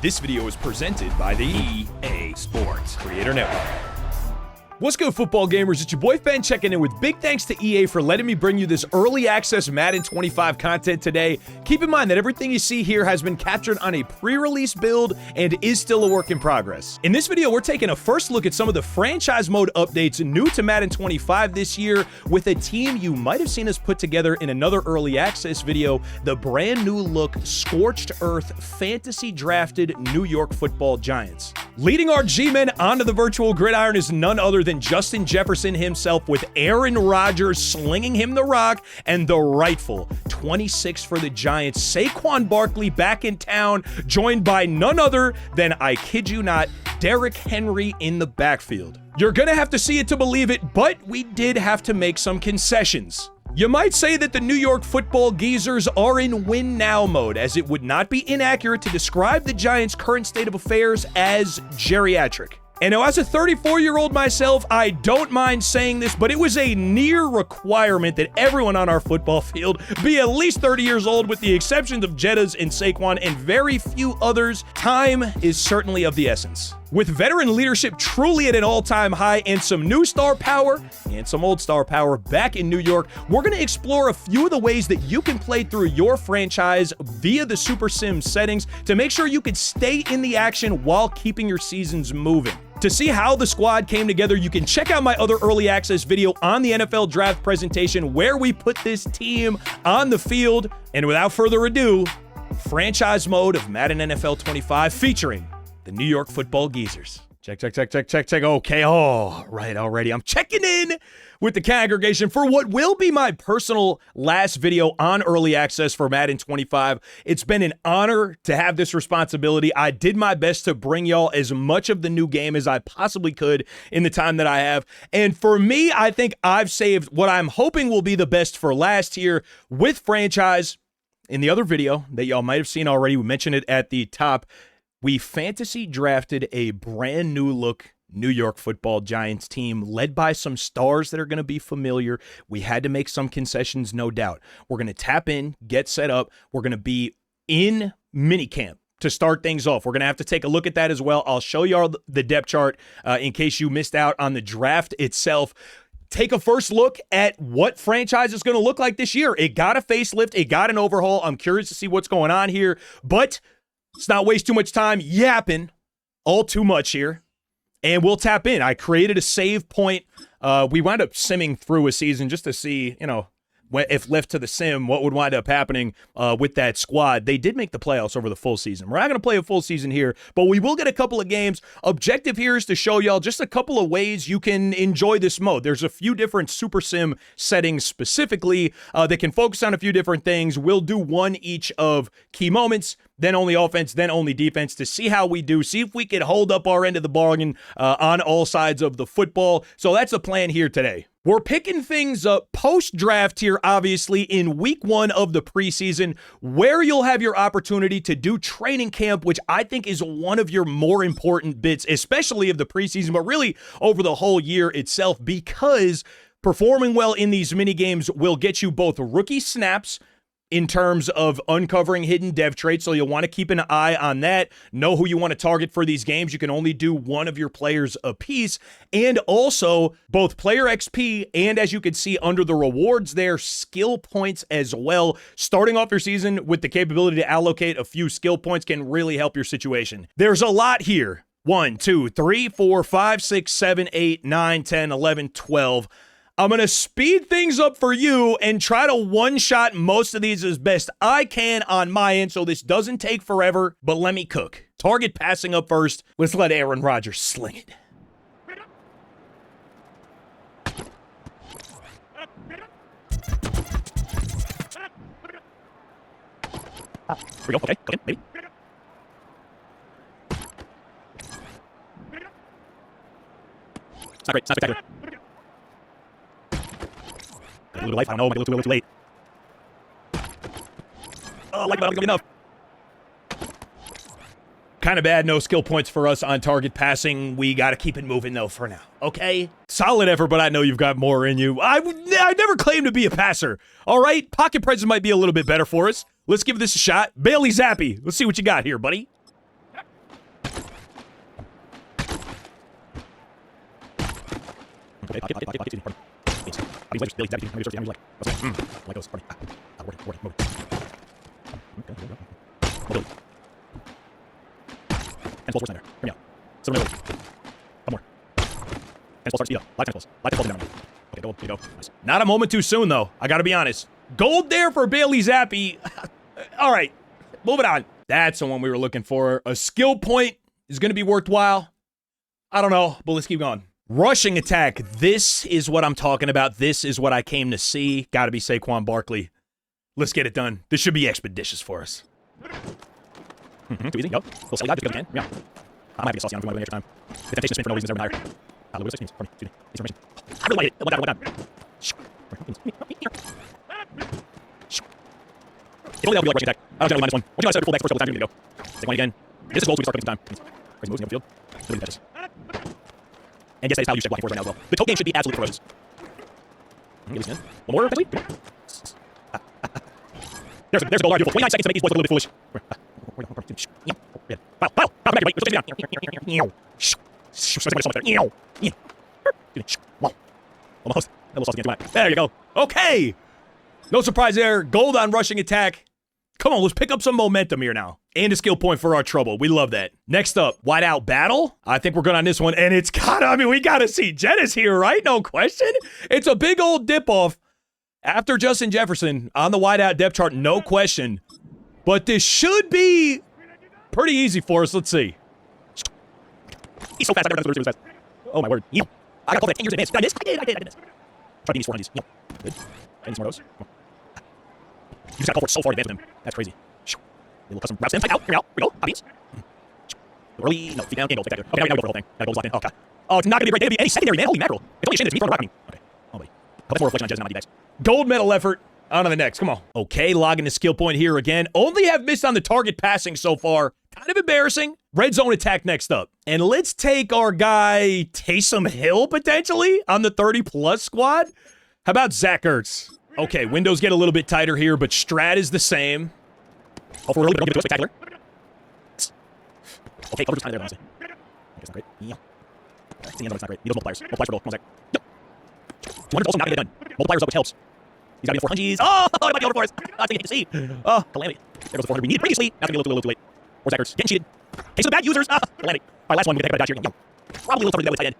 This video is presented by the EA Sports Creator Network. What's good, football gamers? It's your boy Ben checking in with big thanks to EA for letting me bring you this early access Madden 25 content today. Keep in mind that everything you see here has been captured on a pre-release build and is still a work in progress. In this video, we're taking a first look at some of the franchise mode updates new to Madden 25 this year with a team you might have seen us put together in another early access video, the brand new look Scorched Earth fantasy drafted New York Football Giants. Leading our G-men onto the virtual gridiron is none other than Justin Jefferson himself, with Aaron Rodgers slinging him the rock and the rightful 26 for the Giants. Saquon Barkley back in town, joined by none other than, I kid you not, Derrick Henry in the backfield. You're gonna have to see it to believe it, but we did have to make some concessions. You might say that the New York Football Geezers are in win now mode, as it would not be inaccurate to describe the Giants' current state of affairs as geriatric. And now, as a 34-year-old myself, I don't mind saying this, but it was a near requirement that everyone on our football field be at least 30 years old, with the exceptions of Jettas and Saquon and very few others. Time is certainly of the essence. With veteran leadership truly at an all-time high and some new star power and some old star power back in New York, we're going to explore a few of the ways that you can play through your franchise via the Super Sim settings to make sure you can stay in the action while keeping your seasons moving. To see how the squad came together, you can check out my other early access video on the NFL draft presentation where we put this team on the field. And without further ado, franchise mode of Madden NFL 25 featuring the New York Football Geezers. Check. Okay, all right, already. I'm checking in with the congregation for what will be my personal last video on early access for Madden 25. It's been an honor to have this responsibility. I did my best to bring y'all as much of the new game as I possibly could in the time that I have. And for me, I think I've saved what I'm hoping will be the best for last here with franchise. In the other video that y'all might have seen already, we mentioned it at the top, we fantasy drafted a brand new look New York Football Giants team led by some stars that are going to be familiar. We had to make some concessions, no doubt. We're going to tap in, get set up. We're going to be in minicamp to start things off. We're going to have to take a look at that as well. I'll show y'all the depth chart in case you missed out on the draft itself. Take a first look at what franchise is going to look like this year. It got a facelift. It got an overhaul. I'm curious to see what's going on here, but let's not waste too much time yapping all too much here, and we'll tap in. I created a save point. We wound up simming through a season just to see, if left to the sim, what would wind up happening with that squad. They did make the playoffs over the full season. We're not going to play a full season here, but we will get a couple of games. Objective here is to show y'all just a couple of ways you can enjoy this mode. There's a few different Super Sim settings specifically that can focus on a few different things. We'll do one each of key moments, then only offense, then only defense, to see how we do, see if we can hold up our end of the bargain on all sides of the football. So that's the plan here today. We're picking things up post-draft here, obviously, in week 1 of the preseason, where you'll have your opportunity to do training camp, which I think is one of your more important bits, especially of the preseason, but really over the whole year itself, because performing well in these mini games will get you both rookie snaps in terms of uncovering hidden dev traits, so you'll want to keep an eye on that. Know who you want to target for these games. You can only do one of your players a piece, and also both player XP and, as you can see under the rewards there, skill points as well. Starting off your season with the capability to allocate a few skill points can really help your situation. There's a lot here. 1, 2, 3, 4, 5, 6, 7, 8, 9, 10, 11, 12. I'm going to speed things up for you and try to one-shot most of these as best I can on my end so this doesn't take forever, but let me cook. Target passing up first. Let's let Aaron Rodgers sling it. Here we go. Okay, come in, maybe. It's not great. It's not spectacular. A little life. I don't know. Might be a little too late. Oh, like that. Not enough. Kind of bad. No skill points for us on target passing. We got to keep it moving, though, for now. Okay? Solid effort, but I know you've got more in you. I never claimed to be a passer. All right? Pocket presence might be a little bit better for us. Let's give this a shot. Bailey Zappi. Let's see what you got here, buddy. Okay, pocket. Pardon. Beans. Beans, Billy, Debbie, how many reserves do you like? Like those, pardon. Word. Mobility. And full force there. Hear me out. So mobility. One more. And full start speed up. Live tentacles. Live tentacles down. Okay, gold. There you go. Nice. Not a moment too soon, though. I gotta be honest. Gold there for Bailey Zappi. All right, moving on. That's the one we were looking for. A skill point is gonna be worthwhile. I don't know, but let's keep going. Rushing attack. This is what I'm talking about. This is what I came to see. Gotta be Saquon Barkley. Let's get it done. This should be expeditious for us. Too easy. Go. Little silly guy. Just go again. Yeah. I might be a saucy on if we want to extra time. The temptation spin for no reason is never higher. Louis, excuse me. Excuse me. Information. I really like it. Look down. If only that would be like rushing attack. I was generally -1. What do you guys say full back first couple times? Here we go. Take one again. This is gold, so we start putting some time. Crazy moves in the field. Really catches. And yes, that is how you check blocking force right now as well. The toe game should be absolutely ferocious. One more, please. There's a goal. Beautiful. 29 seconds to make these boys look a little bit foolish. Wow. Wait. Let's down. Almost. A little sauce again. There you go. Okay. No surprise there. Gold on rushing attack. Come on, let's pick up some momentum here now. And a skill point for our trouble. We love that. Next up, wide out battle. I think we're good on this one. And it's we gotta see Jettis here, right? No question. It's a big old dip off after Justin Jefferson on the wide out depth chart. No question. But this should be pretty easy for us. Let's see. He's so fast. I never done this fast. Oh, my word. I got called that 10 years in advance. Did I miss? I did. Try to give me 4 on these. Good. Any more of those? You just got to call for it so far in advance with him. That's crazy. Little custom routes in. Out. Here we go. Here we go. Hobbies. Early. No, feet down. Can't go. Spectacular. Okay, now we go for the whole thing. That goal's locked in. Okay. Oh, it's not going to be great. It'll be any secondary, man. Holy mackerel. It's only a shame that it's me throwing the rock at me. Okay. Oh, buddy. That's more reflection on Jez and not D-backs. Gold medal effort. On to the next. Come on. Okay, logging the skill point here again. Only have missed on the target passing so far. Kind of embarrassing. Red zone attack next up. And let's take our guy Taysom Hill potentially on the 30-plus squad. How about Zach Ertz? Okay, windows get a little bit tighter here, but strat is the same. Oh, for really, don't give it to us spectacular. Okay, coverage is kind of there, honestly. Okay, it's not great. Yeah. It's the end of it's not great. He does multipliers. Multipliers for goal. Come on, Zach. Yep. 200's also not going to get done. Multipliers up, which helps. He's got to be 400s. Oh, it might be over for us. I think you can see. Oh, calamity. There goes the 400 we needed previously. That's going to be a little too late. Or Zach Ertz. Getting cheated. Case of bad users. Calamity. All right, last one. We're going to take a bad dodge here. Probably a little tougher to do that with tight end.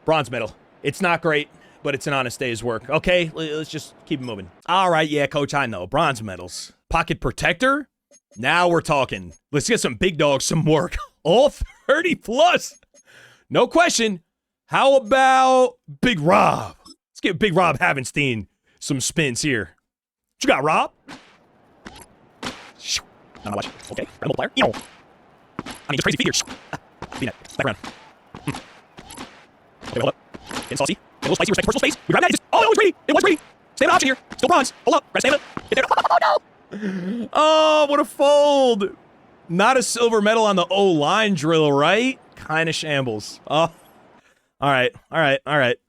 Bronze medal. It's not great, but it's an honest day's work. Okay, let's just keep it moving. All right, yeah, coach, I know. Bronze medals. Pocket protector? Now we're talking. Let's get some big dogs some work. All 30-plus. No question. How about Big Rob? Let's give Big Rob Havenstein some spins here. What you got, Rob? Not much. Okay, red multiplier. I mean, just crazy figures. Peanut. Background. Okay, hold up. Getting saucy. Get a little spicy. Respect personal space. We grab that. It was pretty. It was pretty. Stamina option here. Still bronze. Hold up. Grab stamina. Get there. Oh, no. Oh, what a fold. Not a silver medal on the O-line drill, right? Kind of shambles. Oh. All right.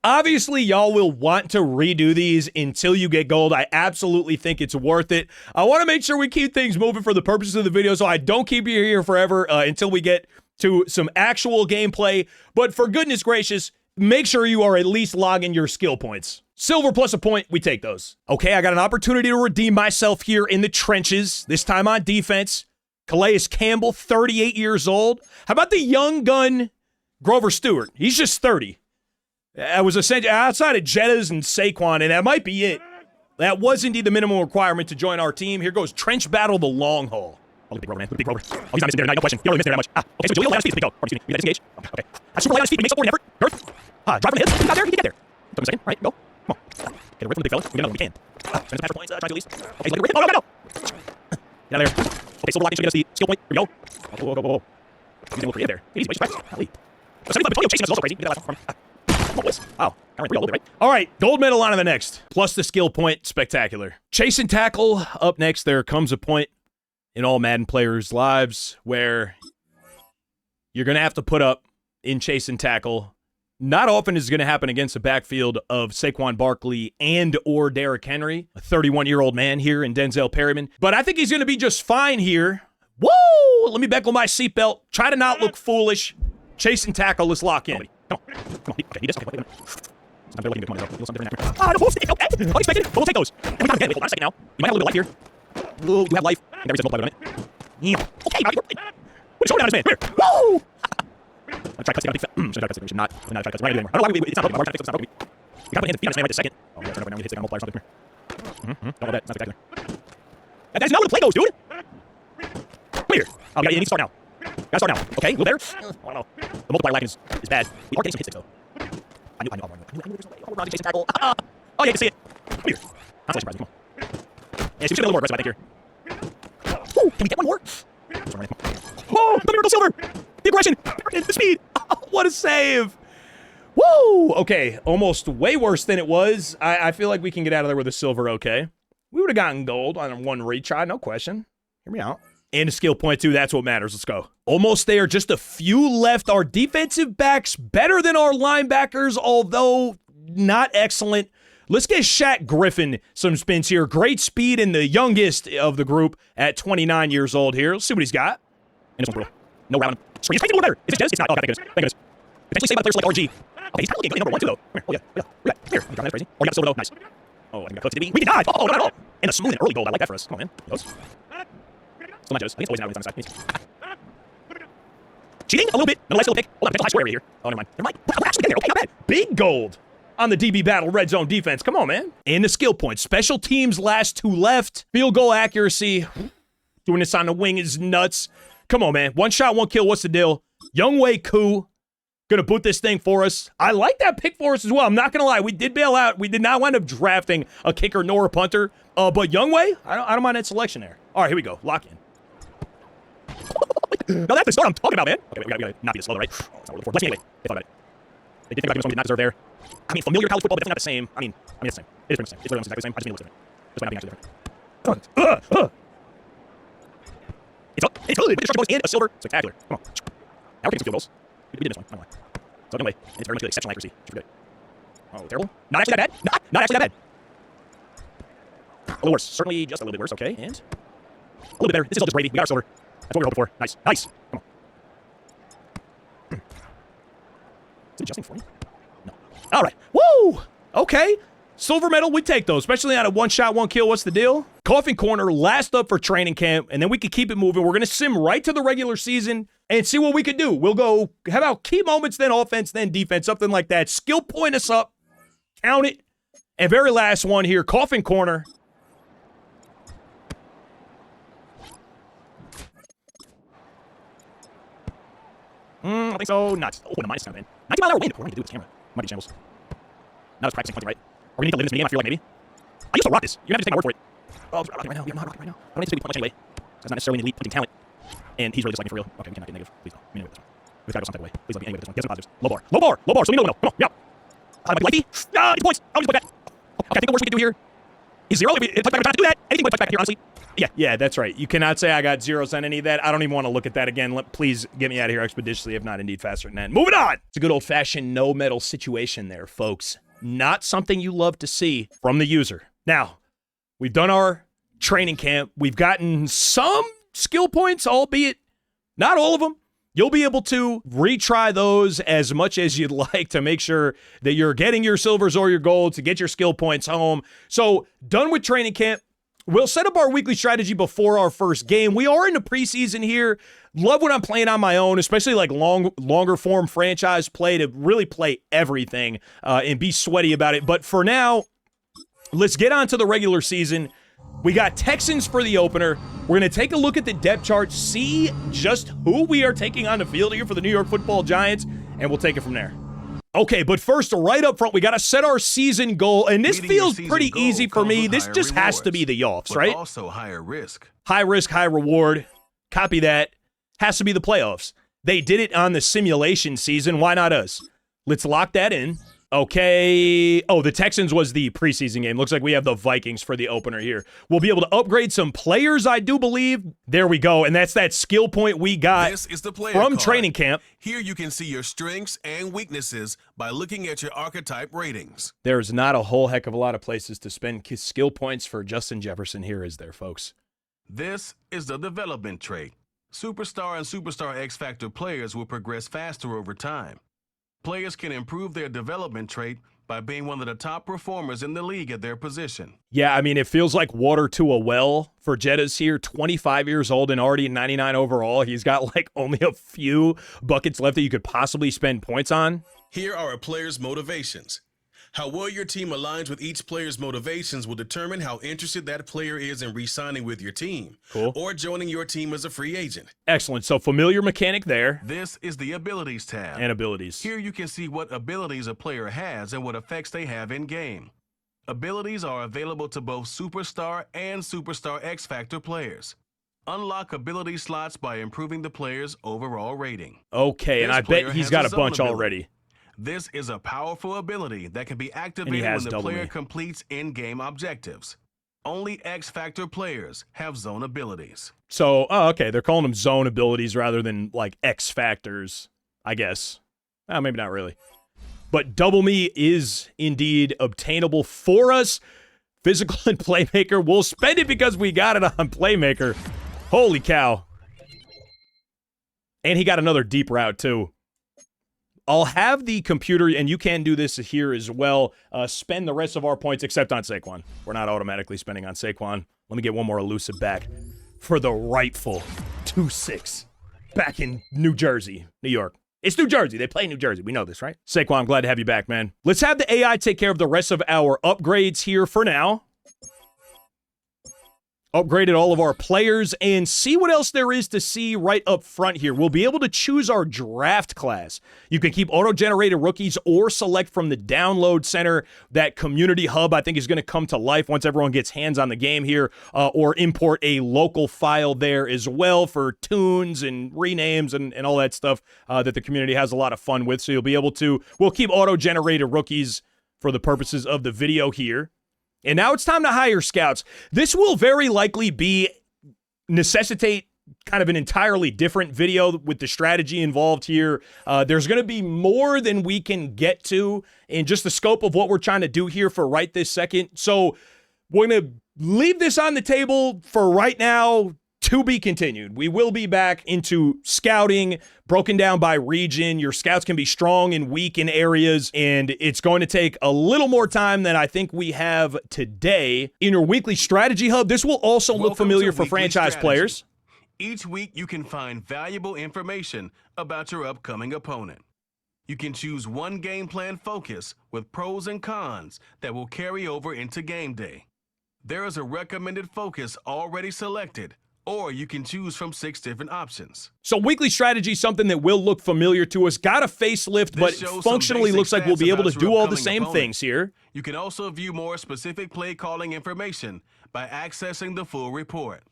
Obviously, y'all will want to redo these until you get gold. I absolutely think it's worth it. I want to make sure we keep things moving for the purposes of the video, so I don't keep you here forever until we get to some actual gameplay. But for goodness gracious, make sure you are at least logging your skill points. Silver plus a point, we take those. Okay, I got an opportunity to redeem myself here in the trenches, this time on defense. Calais Campbell, 38 years old. How about the young gun Grover Stewart? He's just 30. I was essentially outside of Jettas and Saquon, and that might be it. That was indeed the minimum requirement to join our team. Here goes Trench Battle the long haul. Oh, look at Big Rover, man. Look at Big Rover. Oh, he's not missing there tonight, no question. He don't really miss there that much. Okay, so Jaleel light on speed. Big go. Pardon, excuse me. We got disengage. Okay. That's super light on speed. He makes up for an effort. Earth. Drive from the hips. He's not there. He can get there. Took him a second. All right, go. Come on. Get away from the big fella. We get another one. We can. Send the pass for points. Try to release. Okay, so like, oh, no. Get out of there. Okay, silver locking should get us the skill point. Here we go. Whoa. He's able to create there. Easy, practice. Golly. So 75 chasing us is also crazy. We got that from. Wow. Right? All right, gold medal on to the next. Plus the skill point, spectacular. Chase and tackle up next. There comes a point in all Madden players' lives where you're going to have to put up in chase and tackle. Not often is it going to happen against a backfield of Saquon Barkley and or Derrick Henry, a 31-year-old man here in Denzel Perryman. But I think he's going to be just fine here. Woo! Let me buckle my seatbelt. Try to not look foolish. Chase and tackle, let's lock in. Come on. Okay, he does. Okay, Sometimes they're looking good. Come on, let's go. Something different. Ah, no, okay. Unexpected. But we'll take those. And we got it. Hold on a second now. We might have a little bit of life here. Ooh, you have life. And there is a multiplier on it. Yeah. Okay, now you're right. What a showdown is, man. Here. Woo! I'm trying to cut it. Should I cut it? We should not. We're not trying to cut it anymore. I don't know why it's not broken. We're trying to fix it. It's not broken. We gotta put hands and feet on this man right this second. Oh, yeah, turn over now. We hit second multiplier or something here. Don't know that. It's not spectacular. That's not where the play goes, dude. Clear. Oh, you need to start now. Gotta start now. Okay, a little better. I don't know. The multiplier lagging is bad. We are getting some hits, though. I knew there's no way. Oh, Ron, Jason tackle. Oh, yeah, you can see it. Come here. Consolation prize. Come on. Yeah, she was a little more aggressive, I think, here. Ooh, can we get one more? Oh, the miracle silver. The aggression. The speed. Oh, what a save. Woo! Okay, almost way worse than it was. I feel like we can get out of there with a silver okay. We would have gotten gold on one retry, no question. Hear me out. And a skill point, too. That's what matters. Let's go. Almost there. Just a few left. Our defensive backs better than our linebackers, although not excellent. Let's get Shaq Griffin some spins here. Great speed and the youngest of the group at 29 years old here. Let's see what he's got. And this one's brutal. No round. Screen. It's a little better. Is it just? It's not. Oh, thank goodness. Thank goodness. Potentially saved by players like RG. Okay, he's kind of looking good. Number one, too, though. Come here. Oh, yeah. Here. That's crazy. Oh, you got the silver, though. Nice. Oh, I think I cooked. We did not. Oh, not at all. And a smooth and early goal. I like that for us. Come on, man. Goes. Still not Joe's. I think it's always now when it's on the side. Cheating a little bit. No, nice little pick. Hold on, potential high square right here. Oh, never mind. Never mind. We're actually getting there. Okay, not bad. Big gold on the DB battle red zone defense. Come on, man. And the skill points. Special teams last two left. Field goal accuracy. Doing this on the wing is nuts. Come on, man. One shot, one kill. What's the deal? Younghoe Koo. Gonna boot this thing for us. I like that pick for us as well. I'm not gonna lie. We did bail out. We did not wind up drafting a kicker nor a punter. But Younghoe, I don't mind that selection there. All right, here we go. Lock in. No, that's the start I'm talking about, man. Okay, we gotta not be this slow, right? Oh, it's not what we're looking for. Let's see anyway. They thought about it. They did think about doing something we did not deserve there. I mean, familiar college football, but definitely not the same. I mean, it's the same. It is pretty much the same. It's literally exactly the same. I just mean it looks different. Just might not be actually different. It's up. It's good. With the and a silver. Spectacular. Come on. Now we're getting some field goals. We did this one. I don't know why. So anyway, it's very much good. Exceptional accuracy. Which is good. Oh, terrible. Not actually that bad. Not actually that bad. A little worse. Certainly just a little bit worse. Okay, and a little bit better. This is all just gravy. We got our silver. That's what we were hoping for. Nice. Nice. Come on. Is it adjusting for me? No. All right. Woo! Okay. Silver medal, we take those, especially on a one shot, one kill. What's the deal? Coffin Corner, last up for training camp, and then we could keep it moving. We're going to sim right to the regular season and see what we could do. We'll go, how about key moments, then offense, then defense, something like that. Skill point us up, count it. And very last one here, Coffin Corner. I think so. Not. Oh, the minus count, man. 90-mile-an-hour wind. What am I going to do with this camera? Might be shambles. Now it's practicing punting, right? Are we going to need to live in this medium? I feel like maybe. I used to rock this. You're going to have to take my word for it. Oh, I'm rocking right now. Yeah, I'm not rocking right now. I don't need to be punch anyway. That's not necessarily an elite punting talent. And he's really disliking for real. Okay, we cannot get negative. Please no. Let me know with this one. We've got to go some type of way. Please let me anyway with this one. Get some positives. Low bar. Low bar. Low bar. So we know. Come on. Yeah. Might be lefty. Ah, get the points. I'll just put that. Okay, I think the worst we can do here is 0. If we touch back, we're trying to do that. Anything but touch back here, honestly. Yeah, that's right. You cannot say I got zeros on any of that. I don't even want to look at that again. Please get me out of here expeditiously, if not indeed faster than that. Moving on. It's a good old-fashioned no medal situation there, folks. Not something you love to see from the user. Now, we've done our training camp. We've gotten some skill points, albeit not all of them. You'll be able to retry those as much as you'd like to make sure that you're getting your silvers or your golds to get your skill points home. So, done with training camp. We'll set up our weekly strategy before our first game. We are in the preseason here. Love when I'm playing on my own, especially like longer form franchise play to really play everything and be sweaty about it. But for now, let's get on to the regular season. We got Texans for the opener. We're going to take a look at the depth chart, see just who we are taking on the field here for the New York Football Giants, and we'll take it from there. Okay, but first, right up front, we got to set our season goal, and this feels pretty easy for me. This just has to be the offs, right? Also higher risk. High risk, high reward. Copy that. Has to be the playoffs. They did it on the simulation season. Why not us? Let's lock that in. Okay. Oh, the Texans was the preseason game. Looks like we have the Vikings for the opener here. We'll be able to upgrade some players, I do believe. There we go. And that's that skill point we got this is the player from card. Training camp. Here you can see your strengths and weaknesses by looking at your archetype ratings. There's not a whole heck of a lot of places to spend skill points for Justin Jefferson here, is there, folks? This is the development trait. Superstar and Superstar X Factor players will progress faster over time. Players can improve their development trait by being one of the top performers in the league at their position. Yeah, I mean, it feels like water to a well for Jetta's here. 25 years old and already 99 overall. He's got like only a few buckets left that you could possibly spend points on. Here are a player's motivations. How well your team aligns with each player's motivations will determine how interested that player is in re-signing with your team. Cool. Or joining your team as a free agent. Excellent. So familiar mechanic there. This is the Abilities tab. And abilities. Here you can see what abilities a player has and what effects they have in-game. Abilities are available to both Superstar and Superstar X Factor players. Unlock ability slots by improving the player's overall rating. Okay, and I bet he's got a bunch already. This is a powerful ability that can be activated when the player completes in-game objectives. Only X-Factor players have zone abilities. So, okay, they're calling them zone abilities rather than, like, X-Factors, I guess. Maybe not really. But Double Me is indeed obtainable for us. Physical and Playmaker. We'll spend it because we got it on Playmaker. Holy cow. And he got another deep route, too. I'll have the computer, and you can do this here as well, spend the rest of our points except on Saquon. We're not automatically spending on Saquon. Let me get one more elusive back for the rightful 2-6 back in New Jersey, New York. It's New Jersey. They play New Jersey. We know this, right? Saquon, I'm glad to have you back, man. Let's have the AI take care of the rest of our upgrades here for now. Upgraded all of our players and see what else there is to see right up front here. We'll be able to choose our draft class. You can keep auto-generated rookies or select from the download center. That community hub, I think, is going to come to life once everyone gets hands on the game here, or import a local file there as well for tunes and renames and all that stuff that the community has a lot of fun with. So you'll be able to, we'll keep auto-generated rookies for the purposes of the video here. And now it's time to hire scouts. This will very likely necessitate kind of an entirely different video with the strategy involved here. There's going to be more than we can get to in just the scope of what we're trying to do here for right this second. So we're going to leave this on the table for right now. To be continued. We will be back into scouting, broken down by region. Your scouts can be strong and weak in areas, and it's going to take a little more time than I think we have today. In your weekly strategy hub, this will also look familiar for franchise players. Each week, you can find valuable information about your upcoming opponent. You can choose one game plan focus with pros and cons that will carry over into game day. There is a recommended focus already selected, or you can choose from 6 different options. So weekly strategy, something that will look familiar to us. Got a facelift, but functionally looks like we'll be able to do all the same things here. You can also view more specific play calling information by accessing the full report,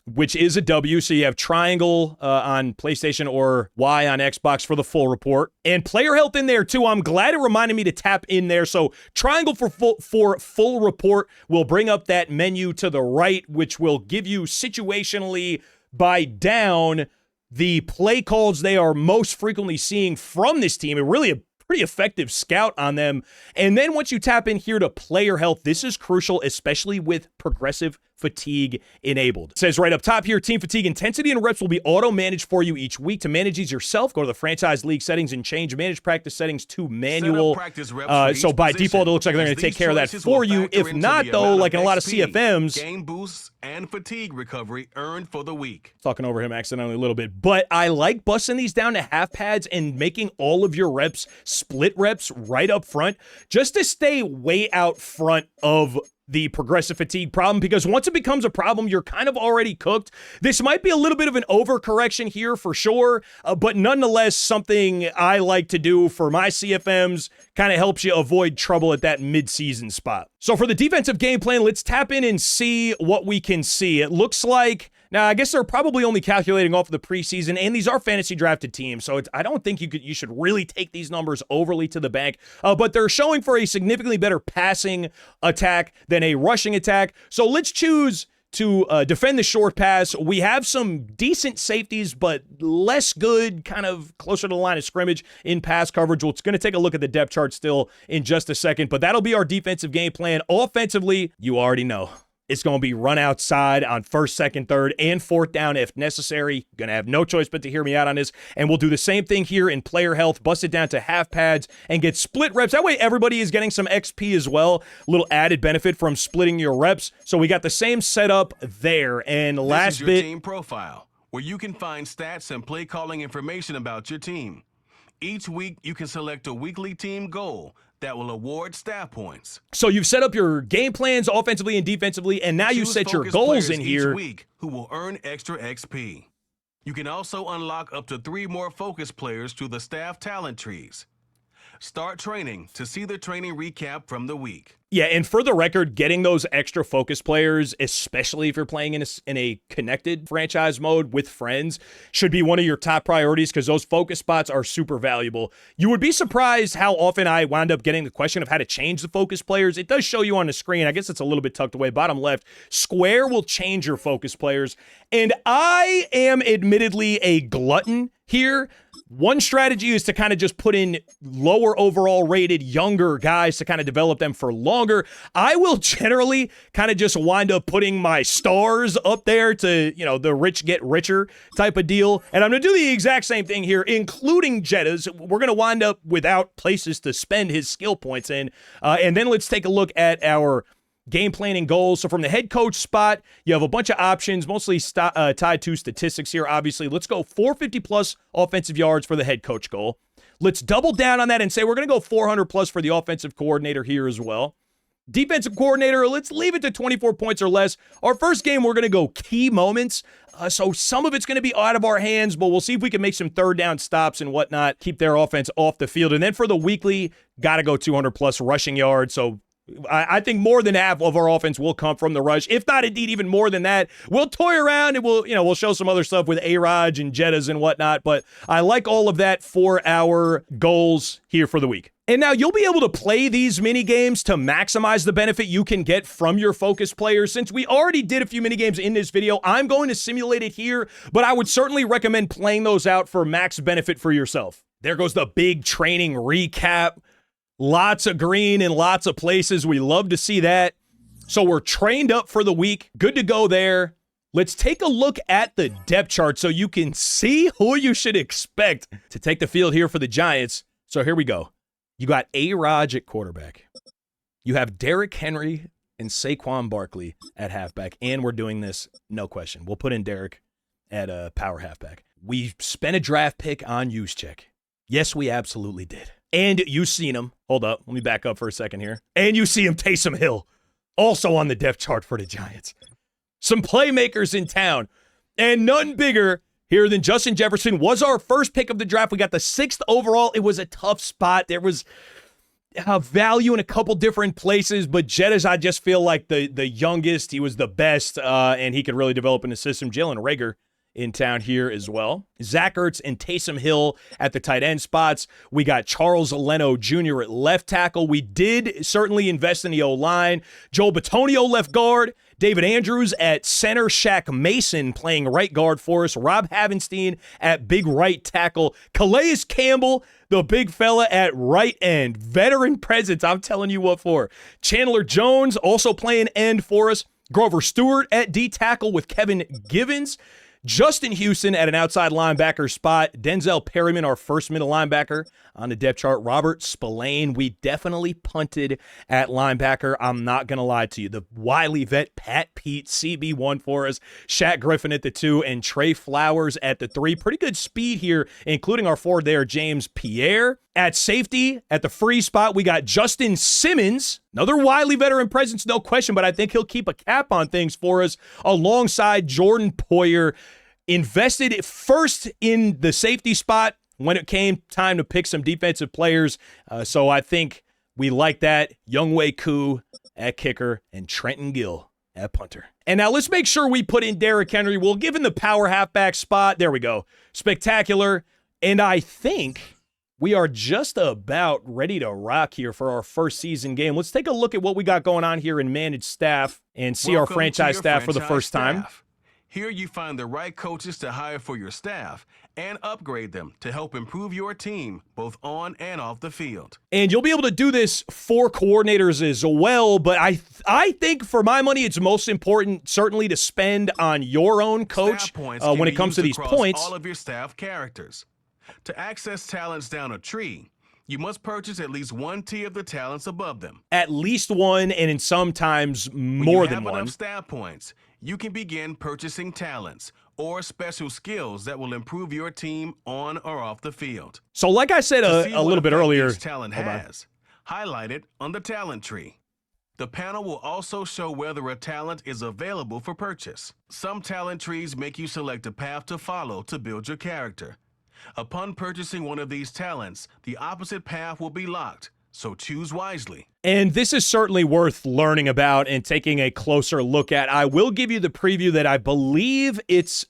which is a W. So you have triangle on PlayStation or Y on Xbox for the full report. And player health in there too. I'm glad it reminded me to tap in there. So triangle for full report will bring up that menu to the right, which will give you situationally by down the play calls they are most frequently seeing from this team. And really a pretty effective scout on them. And then once you tap in here to player health, this is crucial, especially with progressive fatigue enabled. It says right up top here, team fatigue intensity and reps will be auto-managed for you each week. To manage these yourself, go to the franchise league settings and change manage practice settings to manual. So by default, it looks like they're going to take care of that for you. If not, though, like in a lot of CFMs, game boosts and fatigue recovery earned for the week. Talking over him accidentally a little bit, but I like busting these down to half pads and making all of your reps split reps right up front, just to stay way out front of the progressive fatigue problem, because once it becomes a problem, you're kind of already cooked. This might be a little bit of an overcorrection here for sure, but nonetheless, something I like to do for my CFMs, kind of helps you avoid trouble at that mid-season spot. So for the defensive game plan, let's tap in and see what we can see. It looks like, now I guess they're probably only calculating off of the preseason, and these are fantasy drafted teams, so I don't think you should really take these numbers overly to the bank, but they're showing for a significantly better passing attack than a rushing attack. So let's choose to defend the short pass. We have some decent safeties, but less good, kind of closer to the line of scrimmage in pass coverage. Well, it's going to take a look at the depth chart still in just a second, but that'll be our defensive game plan. Offensively, you already know. It's going to be run outside on first, second, third, and fourth down if necessary. Going to have no choice but to hear me out on this. And we'll do the same thing here in player health, bust it down to half pads and get split reps. That way everybody is getting some XP as well. A little added benefit from splitting your reps. So we got the same setup there. And last this is your team profile, where you can find stats and play calling information about your team. Each week, you can select a weekly team goal that will award stat points. So you've set up your game plans offensively and defensively, and now you set your goals in here. Each week who will earn extra XP. You can also unlock up to 3 more focus players through the staff talent trees. Start training to see the training recap from the week. Yeah, and for the record, getting those extra focus players, especially if you're playing in a connected franchise mode with friends, should be one of your top priorities because those focus spots are super valuable. You would be surprised how often I wound up getting the question of how to change the focus players. It does show you on the screen. I guess it's a little bit tucked away. Bottom left, square will change your focus players. And I am admittedly a glutton here. One strategy is to kind of just put in lower overall rated younger guys to kind of develop them for longer. I will generally kind of just wind up putting my stars up there to, you know, the rich get richer type of deal. And I'm going to do the exact same thing here, including Jetta's. We're going to wind up without places to spend his skill points in. And then let's take a look at our game planning goals. So from the head coach spot, you have a bunch of options, mostly tied to statistics here, obviously. Let's go 450 plus offensive yards for the head coach goal. Let's double down on that and say we're going to go 400 plus for the offensive coordinator here as well. Defensive coordinator, let's leave it to 24 points or less. Our first game, we're going to go key moments. So some of it's going to be out of our hands, but we'll see if we can make some third down stops and whatnot, keep their offense off the field. And then for the weekly, got to go 200 plus rushing yards. So I think more than half of our offense will come from the rush. If not, indeed, even more than that. We'll toy around and we'll show some other stuff with A-Raj and Jettas and whatnot. But I like all of that for our goals here for the week. And now you'll be able to play these mini games to maximize the benefit you can get from your focus players. Since we already did a few mini games in this video, I'm going to simulate it here, but I would certainly recommend playing those out for max benefit for yourself. There goes the big training recap. Lots of green in lots of places. We love to see that. So we're trained up for the week. Good to go there. Let's take a look at the depth chart so you can see who you should expect to take the field here for the Giants. So here we go. You got A-Raj at quarterback. You have Derrick Henry and Saquon Barkley at halfback. And we're doing this, no question. We'll put in Derrick at a power halfback. We spent a draft pick on Juszczyk. Yes, we absolutely did. And you've seen him. Hold up. Let me back up for a second here. And you see him, Taysom Hill, also on the depth chart for the Giants. Some playmakers in town. And none bigger here than Justin Jefferson. Was our first pick of the draft. We got the 6th overall. It was a tough spot. There was value in a couple different places. But Jettas, I just feel like the youngest. He was the best. And he could really develop in the system. Jalen Reagor in town here as well. Zach Ertz and Taysom Hill at the tight end spots. We got Charles Leno Jr. at left tackle. We did certainly invest in the O-line. Joel Bitonio left guard. David Andrews at center. Shaq Mason playing right guard for us. Rob Havenstein at big right tackle. Calais Campbell, the big fella, at right end. Veteran presence, I'm telling you what for. Chandler Jones also playing end for us. Grover Stewart at D tackle with Kevin Givens. Justin Houston at an outside linebacker spot. Denzel Perryman, our first middle linebacker on the depth chart. Robert Spillane, we definitely punted at linebacker. I'm not going to lie to you. The wily vet, Pat Pete, CB1 for us. Shaq Griffin at the 2 and Trey Flowers at the 3. Pretty good speed here, including our forward there, James Pierre. At safety, at the free spot, we got Justin Simmons, another wily veteran presence, no question, but I think he'll keep a cap on things for us, alongside Jordan Poyer. Invested first in the safety spot when it came time to pick some defensive players, so I think we like that. Younghoe Koo at kicker and Trenton Gill at punter. And now let's make sure we put in Derrick Henry. We'll give him the power halfback spot. There we go. Spectacular. And I think we are just about ready to rock here for our first season game. Let's take a look at what we got going on here in managed staff and see our franchise staff for the first time. Here you find the right coaches to hire for your staff and upgrade them to help improve your team both on and off the field. And you'll be able to do this for coordinators as well, but I think for my money, it's most important certainly to spend on your own coach when it comes to these points. All of your staff characters. To access talents down a tree, you must purchase at least one tier of the talents above them. At least one, and in sometimes more than one. When you have enough staff points, you can begin purchasing talents or special skills that will improve your team on or off the field. So like I said a little bit earlier, each talent has, highlight it on the talent tree. The panel will also show whether a talent is available for purchase. Some talent trees make you select a path to follow to build your character. Upon purchasing one of these talents, the opposite path will be locked, so choose wisely. And this is certainly worth learning about and taking a closer look at. I will give you the preview that I believe it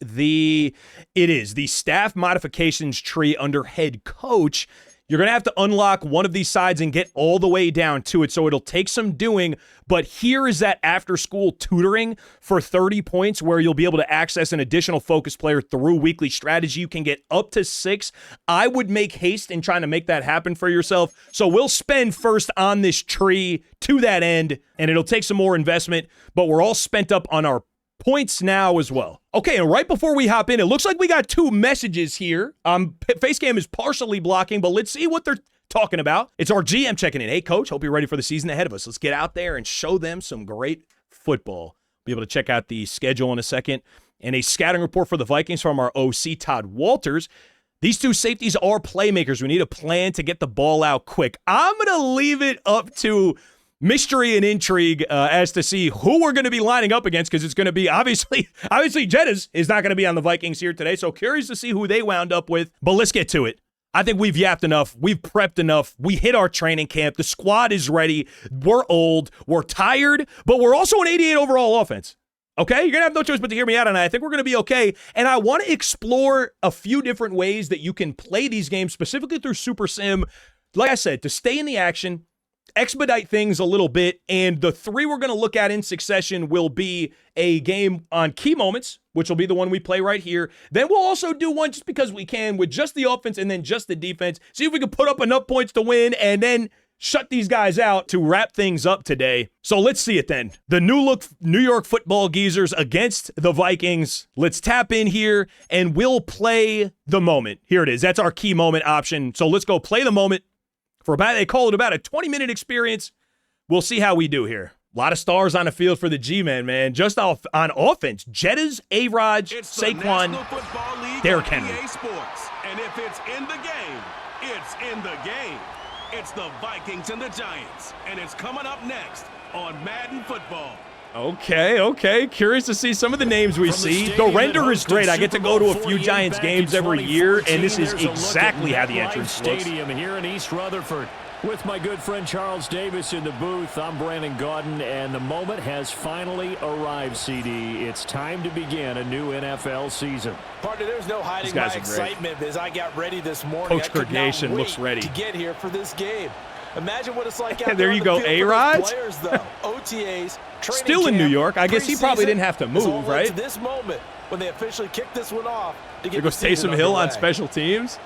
is the staff modifications tree under head coach. You're going to have to unlock one of these sides and get all the way down to it, so it'll take some doing. But here is that after-school tutoring for 30 points where you'll be able to access an additional focus player through weekly strategy. You can get up to 6. I would make haste in trying to make that happen for yourself. So we'll spend first on this tree to that end, and it'll take some more investment, but we're all spent up on our points now as well. Okay, and right before we hop in, it looks like we got 2 messages here. Facecam is partially blocking, but let's see what they're talking about. It's our GM checking in. Hey, coach, hope you're ready for the season ahead of us. Let's get out there and show them some great football. Be able to check out the schedule in a second. And a scouting report for the Vikings from our OC, Todd Walters. These 2 safeties are playmakers. We need a plan to get the ball out quick. I'm going to leave it up to mystery and intrigue as to see who we're going to be lining up against, because it's going to be obviously Jettas is not going to be on the Vikings here today, so curious to see who they wound up with. But let's get to it. I think we've yapped enough. We've prepped enough. We hit our training camp. The squad is ready. We're old. We're tired, but we're also an 88 overall offense. Okay? You're going to have no choice but to hear me out, and I think we're going to be okay. And I want to explore a few different ways that you can play these games, specifically through Super Sim. Like I said, to stay in the action, expedite things a little bit, and the 3 we're going to look at in succession will be a game on key moments, which will be the one we play right here. Then we'll also do one just because we can with just the offense and then just the defense. See if we can put up enough points to win and then shut these guys out to wrap things up today. So let's see it then. The new look New York Football Geezers against the Vikings. Let's tap in here and we'll play the moment. Here it is. That's our key moment option. So let's go play the moment. They call it about a 20-minute experience. We'll see how we do here. A lot of stars on the field for the G-Men, man. Just on offense, Jettas, A-Rod, Saquon, Derrick Henry. Sports. And if it's in the game, it's in the game. It's the Vikings and the Giants, and it's coming up next on Madden Football. Okay. Curious to see some of the names we see. The render is great. I get to go to a few Giants games every year, and this is exactly how the entrance looks. Stadium here in East Rutherford. With my good friend Charles Davis in the booth, I'm Brandon Gaudin, and the moment has finally arrived, CD. It's time to begin a new NFL season. Partner, there's no hiding my excitement as I got ready this morning. Coach Kirk Nation looks ready to get here for this game. Imagine what it's like out there. You go, A-Rod. Players, though. OTAs, still in New York. I guess he probably didn't have to move, right? To this moment when they officially kick this one off. There goes Taysom Hill on special teams.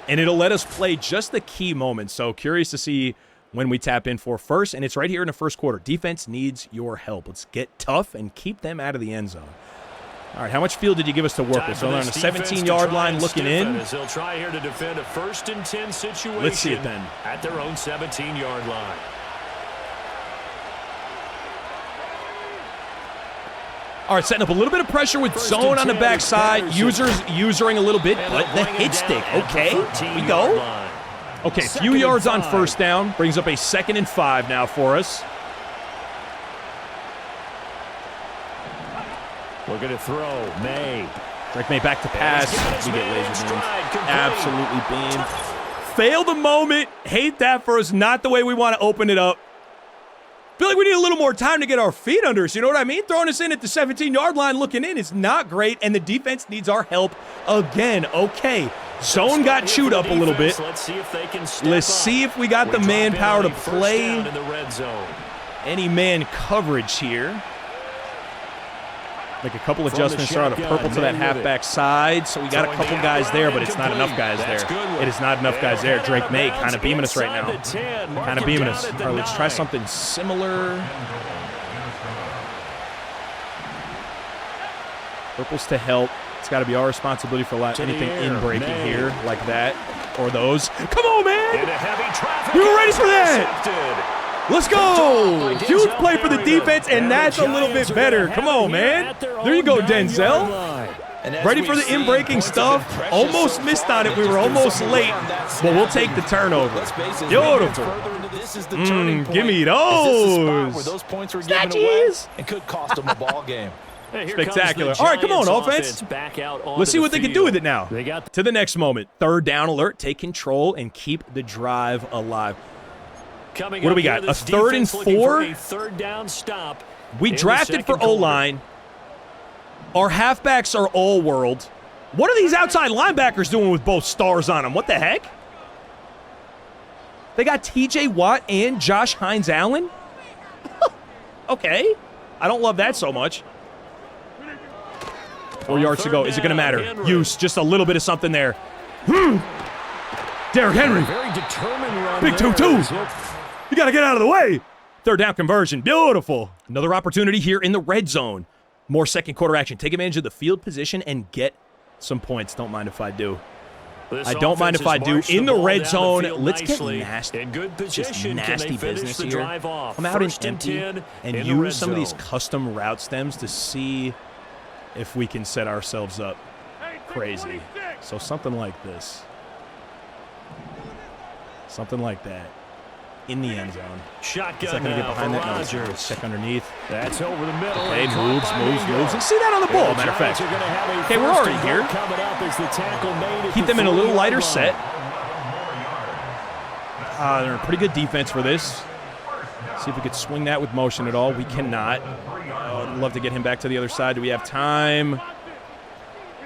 And it'll let us play just the key moments. So curious to see when we tap in for first. And it's right here in the first quarter. Defense needs your help. Let's get tough and keep them out of the end zone. All right, how much field did you give us to work with? So they're on the 17-yard line looking in. They'll try here to defend a 1st and 10 situation. Let's see it then. At their own 17-yard line. All right, setting up a little bit of pressure with zone on the backside. Usering a little bit, but the hit stick. Okay, here we go. Okay, a few yards on first down. Brings up a 2nd and 5 now for us. Looking to throw. May. Drake May back to pass. We get laser beams. Absolutely beamed. Fail the moment. Hate that for us. Not the way we want to open it up. Feel like we need a little more time to get our feet under us. You know what I mean? Throwing us in at the 17-yard line looking in is not great, and the defense needs our help again. Okay. Zone got chewed up a little bit. Let's see if we got the manpower to play any man coverage here. Make a couple adjustments, throw out a purple to that halfback side. So we got a couple guys there, but it's not enough guys there. It is not enough guys there. Drake May kind of beaming us right now. Kind of beaming us. All right, let's try something similar. Purples to help. It's got to be our responsibility for anything in breaking here, like that, or those. Come on, man! We were ready for that! Let's go! Huge play for the defense, and that's a little bit better. Come on, man. There you go, Denzel. Ready for the in-breaking stuff. Almost missed on it. We were almost late, but we'll take the turnover. Beautiful. Give me those. Snatchies. It could cost them a ball game. Spectacular. All right, come on, offense. Let's see what they can do with it now. To the next moment. Third down alert. Take control and keep the drive alive. What do we got? A 3rd and 4? Third down stop. We drafted for O-line. Our halfbacks are all-world. What are these outside linebackers doing with both stars on them? What the heck? They got T.J. Watt and Josh Hines-Allen? Okay. I don't love that so much. 4 yards to go. Is it going to matter? Use just a little bit of something there. Derrick Henry. Very determined run. Big 2-2. You got to get out of the way. Third down conversion. Beautiful. Another opportunity here in the red zone. More second quarter action. Take advantage of the field position and get some points. Don't mind if I do. I don't mind if I do. In the red zone, let's get nasty. Just nasty business here. Come out and empty and use some of these custom route stems to see if we can set ourselves up crazy. So something like this. Something like that. In the end zone. Shotgun. Is that going to get behind that? No, check underneath. That's over the middle. Okay, moves. And see that on the ball, matter of fact. Okay, we're already here. Keep them in a little lighter set. They're a pretty good defense for this. See if we could swing that with motion at all. We cannot. I'd love to get him back to the other side. Do we have time?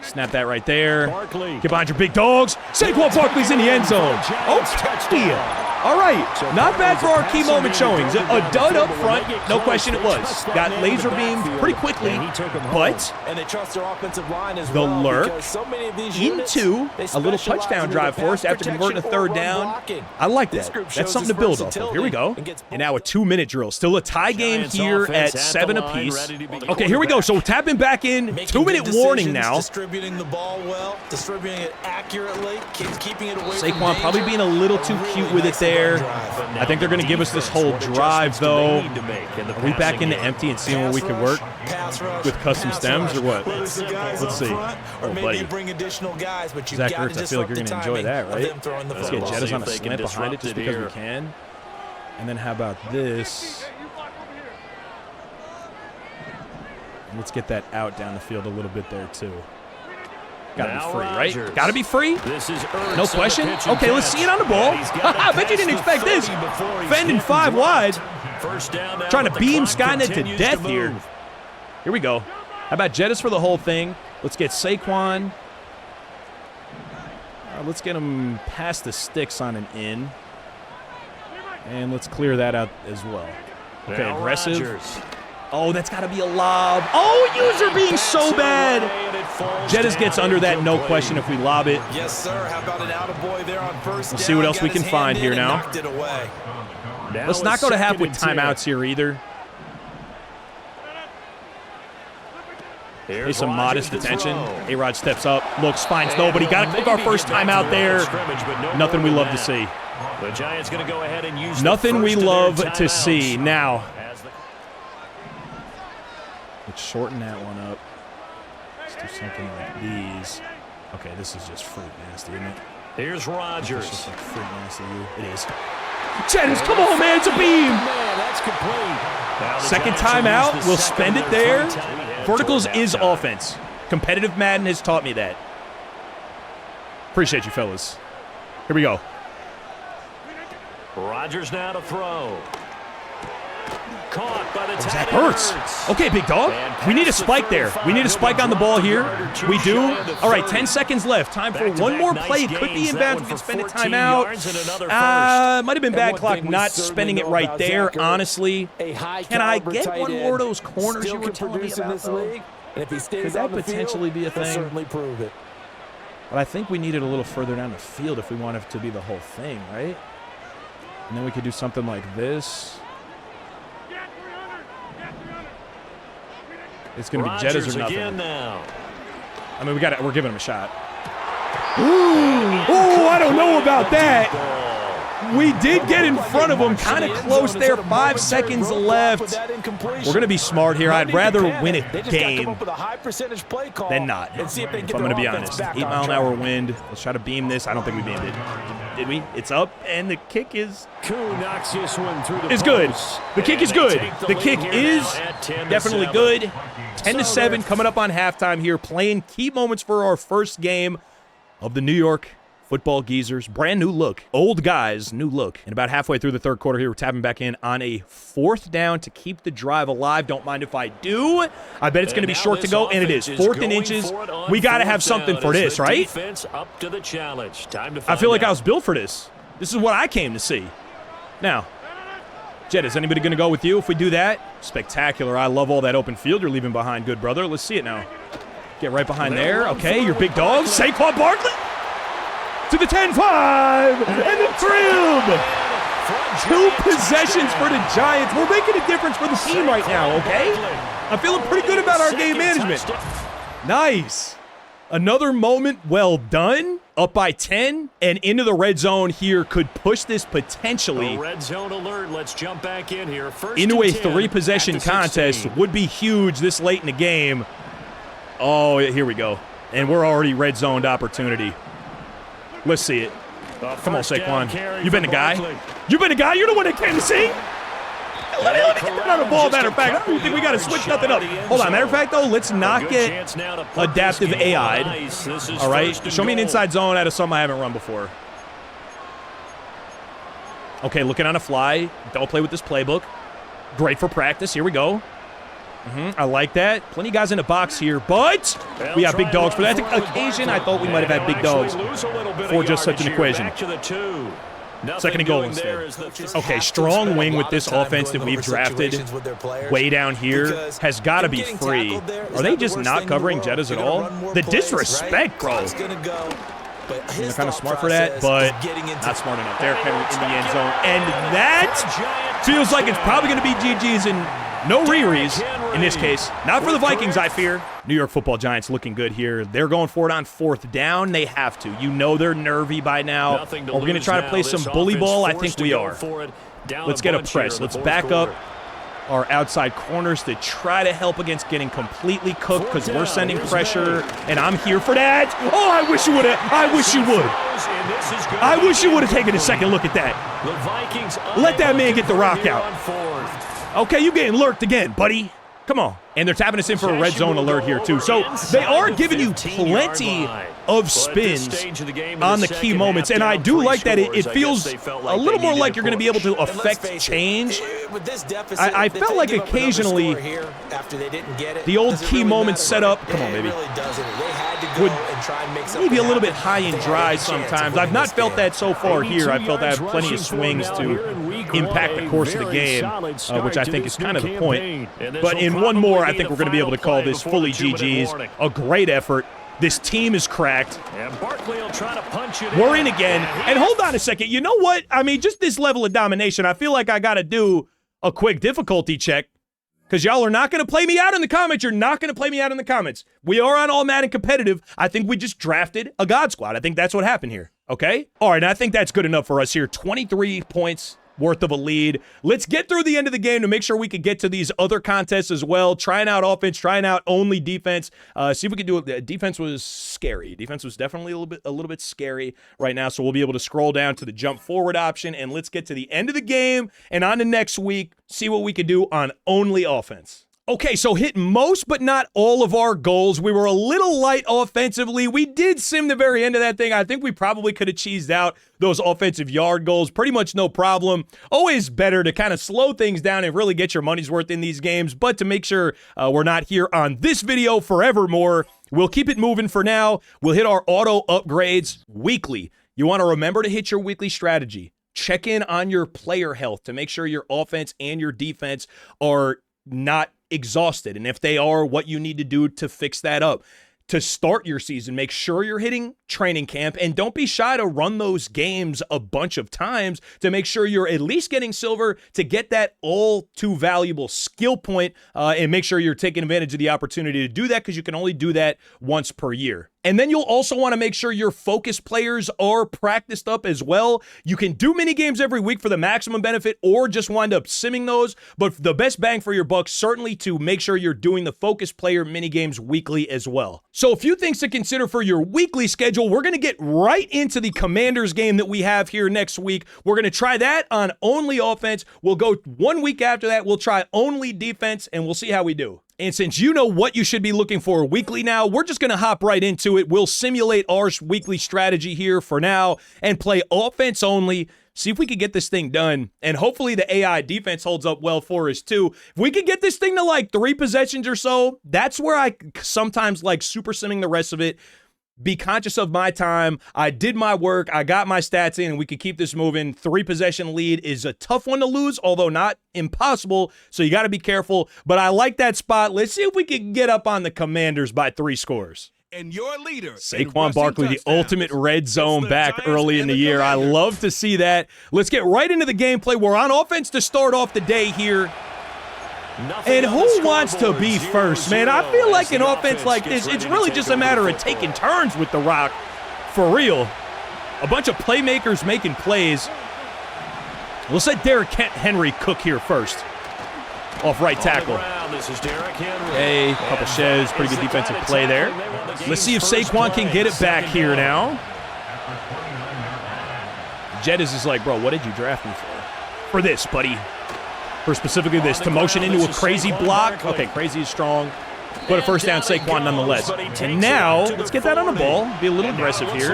Snap that right there. Get behind your big dogs. Saquon Barkley's in the end zone. Oh, touchdown. All right, not bad for our key moment showings. A dud up front, no question it was. Got laser beamed pretty quickly, but the lurk into a little touchdown drive for us after converting a third down. I like that. That's something to build off of. Here we go. And now a 2-minute drill. Still a tie game here at 7 apiece. Okay, here we go. So tapping back in. 2-minute warning now. Distributing the ball well, distributing it accurately, keeping it away. Saquon probably being a little too cute with it there. I think they're going to give us this whole drive, though. Are we back into empty and seeing where we could work with custom stems or what? Let's see. Oh, buddy. Zach Ertz, I feel like you're going to enjoy that, right? Let's get Jettas on a slant behind it just because we can. And then how about this? Let's get that out down the field a little bit there, too. Gotta be free, right? Gotta be free? No question? Okay, let's see it on the ball. I bet you didn't expect this. Fending 5 wide. Trying to beam Skynet to death here. Here we go. How about Jettas for the whole thing? Let's get Saquon. Let's get him past the sticks on an in. And let's clear that out as well. Okay, aggressive. Oh, that's got to be a lob. Oh, user being so bad. Jettas gets under that, no question, if we lob it. Yes, sir. How about an attaboy there on first down? We'll see what else we can find here now. Let's not go to half with timeouts here either. Here's some modest attention. A-Rod steps up, looks, finds nobody. Got to cook our first timeout there. Nothing we love to see. The Giants going to go ahead and use nothing we love to see. Now, let's shorten that one up. Let's do something like these. Okay, this is just freak nasty, isn't it? Here's Rodgers. It's just like freak nasty. It is. Jennings, come on, man, it's a beam. Man, that's complete. Second timeout, we'll spend it there. Verticals is offense. Competitive Madden has taught me that. Appreciate you, fellas. Here we go. Rodgers now to throw. Caught by the Zach Ertz. Okay, big dog. We need a spike there. We need a spike on the ball here. We do. All right, 10 seconds left. Time for one more play. It could be inbounds. We can spend a timeout. Might have been bad clock not spending it right there, honestly. Can I get one more of those corners you were telling me about, though? And if he stays Could that on the potentially field, be a he'll thing? certainly prove it. But I think we need it a little further down the field if we want it to be the whole thing, right? And then we could do something like this. It's going to be Jettas or nothing. I mean, we're giving him a shot. Ooh, I don't know about that. We did get in front of him, kind of close there. 5 seconds left. We're going to be smart here. I'd rather win a game than not, if I'm going to be honest. 8-mile-an-hour wind. Let's try to beam this. I don't think we beamed it. Did we? It's up, and the kick is good. The kick is good. The kick is definitely good. 10-7 coming up on halftime here, playing key moments for our first game of the New York Football Geezers. Brand new look. Old guys, new look. And about halfway through the third quarter here, we're tapping back in on a 4th down to keep the drive alive. Don't mind if I do. I bet it's going to be short to go, and it is. 4th and inches. We got to have something for this, right? I feel like I was built for this. This is what I came to see. Now, Jet, is anybody going to go with you if we do that? Spectacular. I love all that open field you're leaving behind, good brother. Let's see it now. Get right behind there. Okay, your big dog. Saquon Barkley. To the 10-5, and the crib. 2 possessions for the Giants. We're making a difference for the team right now, okay? I'm feeling pretty good about our game management. Nice. Another moment well done. Up by 10 and into the red zone here could push this potentially red zone alert. Let's jump back in here. Into a 3-possession contest. Would be huge this late in the game. Oh, here we go. And we're already red zoned opportunity. Let's see it. Come on, Saquon. You've been the guy. You've been the guy. You're the one that came to sing. Let me get on the ball, matter of fact. I don't think we got to switch nothing up. Hold on. Matter of fact, though, let's not get adaptive AI'd. All right? Show me an inside zone out of something I haven't run before. Okay, looking on a fly. Don't play with this playbook. Great for practice. Here we go. I like that. Plenty of guys in the box here, but we have big dogs for that occasion. I thought we might have had big dogs for just such an equation. 2nd and goal instead. Okay, strong wing with this offense that we've drafted way down here has got to be free. Are they just not covering Jettas at all? The disrespect, bro. They're kind of smart for that, but not smart enough. Derrick Henry in the end zone. And that feels like it's probably going to be GG's and no rerees in this case. Not for the Vikings, I fear. New York Football Giants looking good here. They're going for it on 4th down. They have to. You know they're nervy by now. Are we going to try to play some bully ball? I think we are. Let's get a press. Let's back up our outside corners to try to help against getting completely cooked because we're sending pressure, and I'm here for that. Oh, I wish you would have. I wish you would. I wish you would have taken a second look at that. Let that man get the rock out. Okay, you getting lurked again, buddy. Come on. And they're tapping us in for a red zone alert here, too. So they are giving you plenty of spins on the key moments. And I do like that it feels a little more like you're going to be able to affect change. I felt like occasionally the old key moments set up, come on, baby, would maybe a little bit high and dry sometimes. I've not felt that so far here. I felt I have plenty of swings to impact the course of the game, which I think is kind of the point. But in one more, I think we're going to be able to call this fully GG's. A great effort. This team is cracked. We're in again. And hold on a second. You know what? I mean, just this level of domination, I feel like I got to do a quick difficulty check because y'all are not going to play me out in the comments. You're not going to play me out in the comments. We are on All Madden Competitive. I think we just drafted a God Squad. I think that's what happened here. Okay? All right, and I think that's good enough for us here. 23 points worth of a lead. Let's get through the end of the game to make sure we can get to these other contests as well. Trying out offense, trying out only defense. See if we can do it. Defense was scary. Defense was definitely a little bit scary right now. So we'll be able to scroll down to the jump forward option and let's get to the end of the game and on to next week. See what we can do on only offense. Okay, so hit most but not all of our goals. We were a little light offensively. We did sim the very end of that thing. I think we probably could have cheesed out those offensive yard goals. Pretty much no problem. Always better to kind of slow things down and really get your money's worth in these games. But to make sure we're not here on this video forevermore, we'll keep it moving for now. We'll hit our auto upgrades weekly. You want to remember to hit your weekly strategy. Check in on your player health to make sure your offense and your defense are not exhausted. And if they are, what you need to do to fix that up. To start your season, make sure you're hitting training camp, and don't be shy to run those games a bunch of times to make sure you're at least getting silver to get that all too valuable skill point, and make sure you're taking advantage of the opportunity to do that, because you can only do that once per year. And then you'll also want to make sure your focus players are practiced up as well. You can do mini games every week for the maximum benefit, or just wind up simming those. But the best bang for your buck, certainly to make sure you're doing the focus player mini games weekly as well. So a few things to consider for your weekly schedule. We're going to get right into the Commanders game that we have here next week. We're going to try that on only offense. We'll go 1 week after that. We'll try only defense, and we'll see how we do. And since you know what you should be looking for weekly now, we're just going to hop right into it. We'll simulate our weekly strategy here for now and play offense only. See if we can get this thing done. And hopefully the AI defense holds up well for us too. If we could get this thing to like 3 possessions or so, that's where I sometimes like super simming the rest of it. Be conscious of my time. I did my work. I got my stats in, and we could keep this moving. 3 possession lead is a tough one to lose, although not impossible. So you got to be careful. But I like that spot. Let's see if we can get up on the Commanders by 3 scores. And your leader, Saquon Barkley, the ultimate red zone back early in the year. I love to see that. Let's get right into the gameplay. We're on offense to start off the day here. And who wants to be first, man? I feel like an offense like this, it's really just a matter of taking turns with the rock. For real. A bunch of playmakers making plays. Let's let Derrick Henry cook here first. Off right tackle. Hey, a couple sheds, pretty good defensive play there. Let's see if Saquon can get it back here now. Jettis is like, bro, what did you draft me for? For this, buddy. For specifically this, to motion into a crazy block. Okay, crazy is strong. But a first down, Saquon nonetheless. And now, let's get that on the ball. Be a little aggressive here.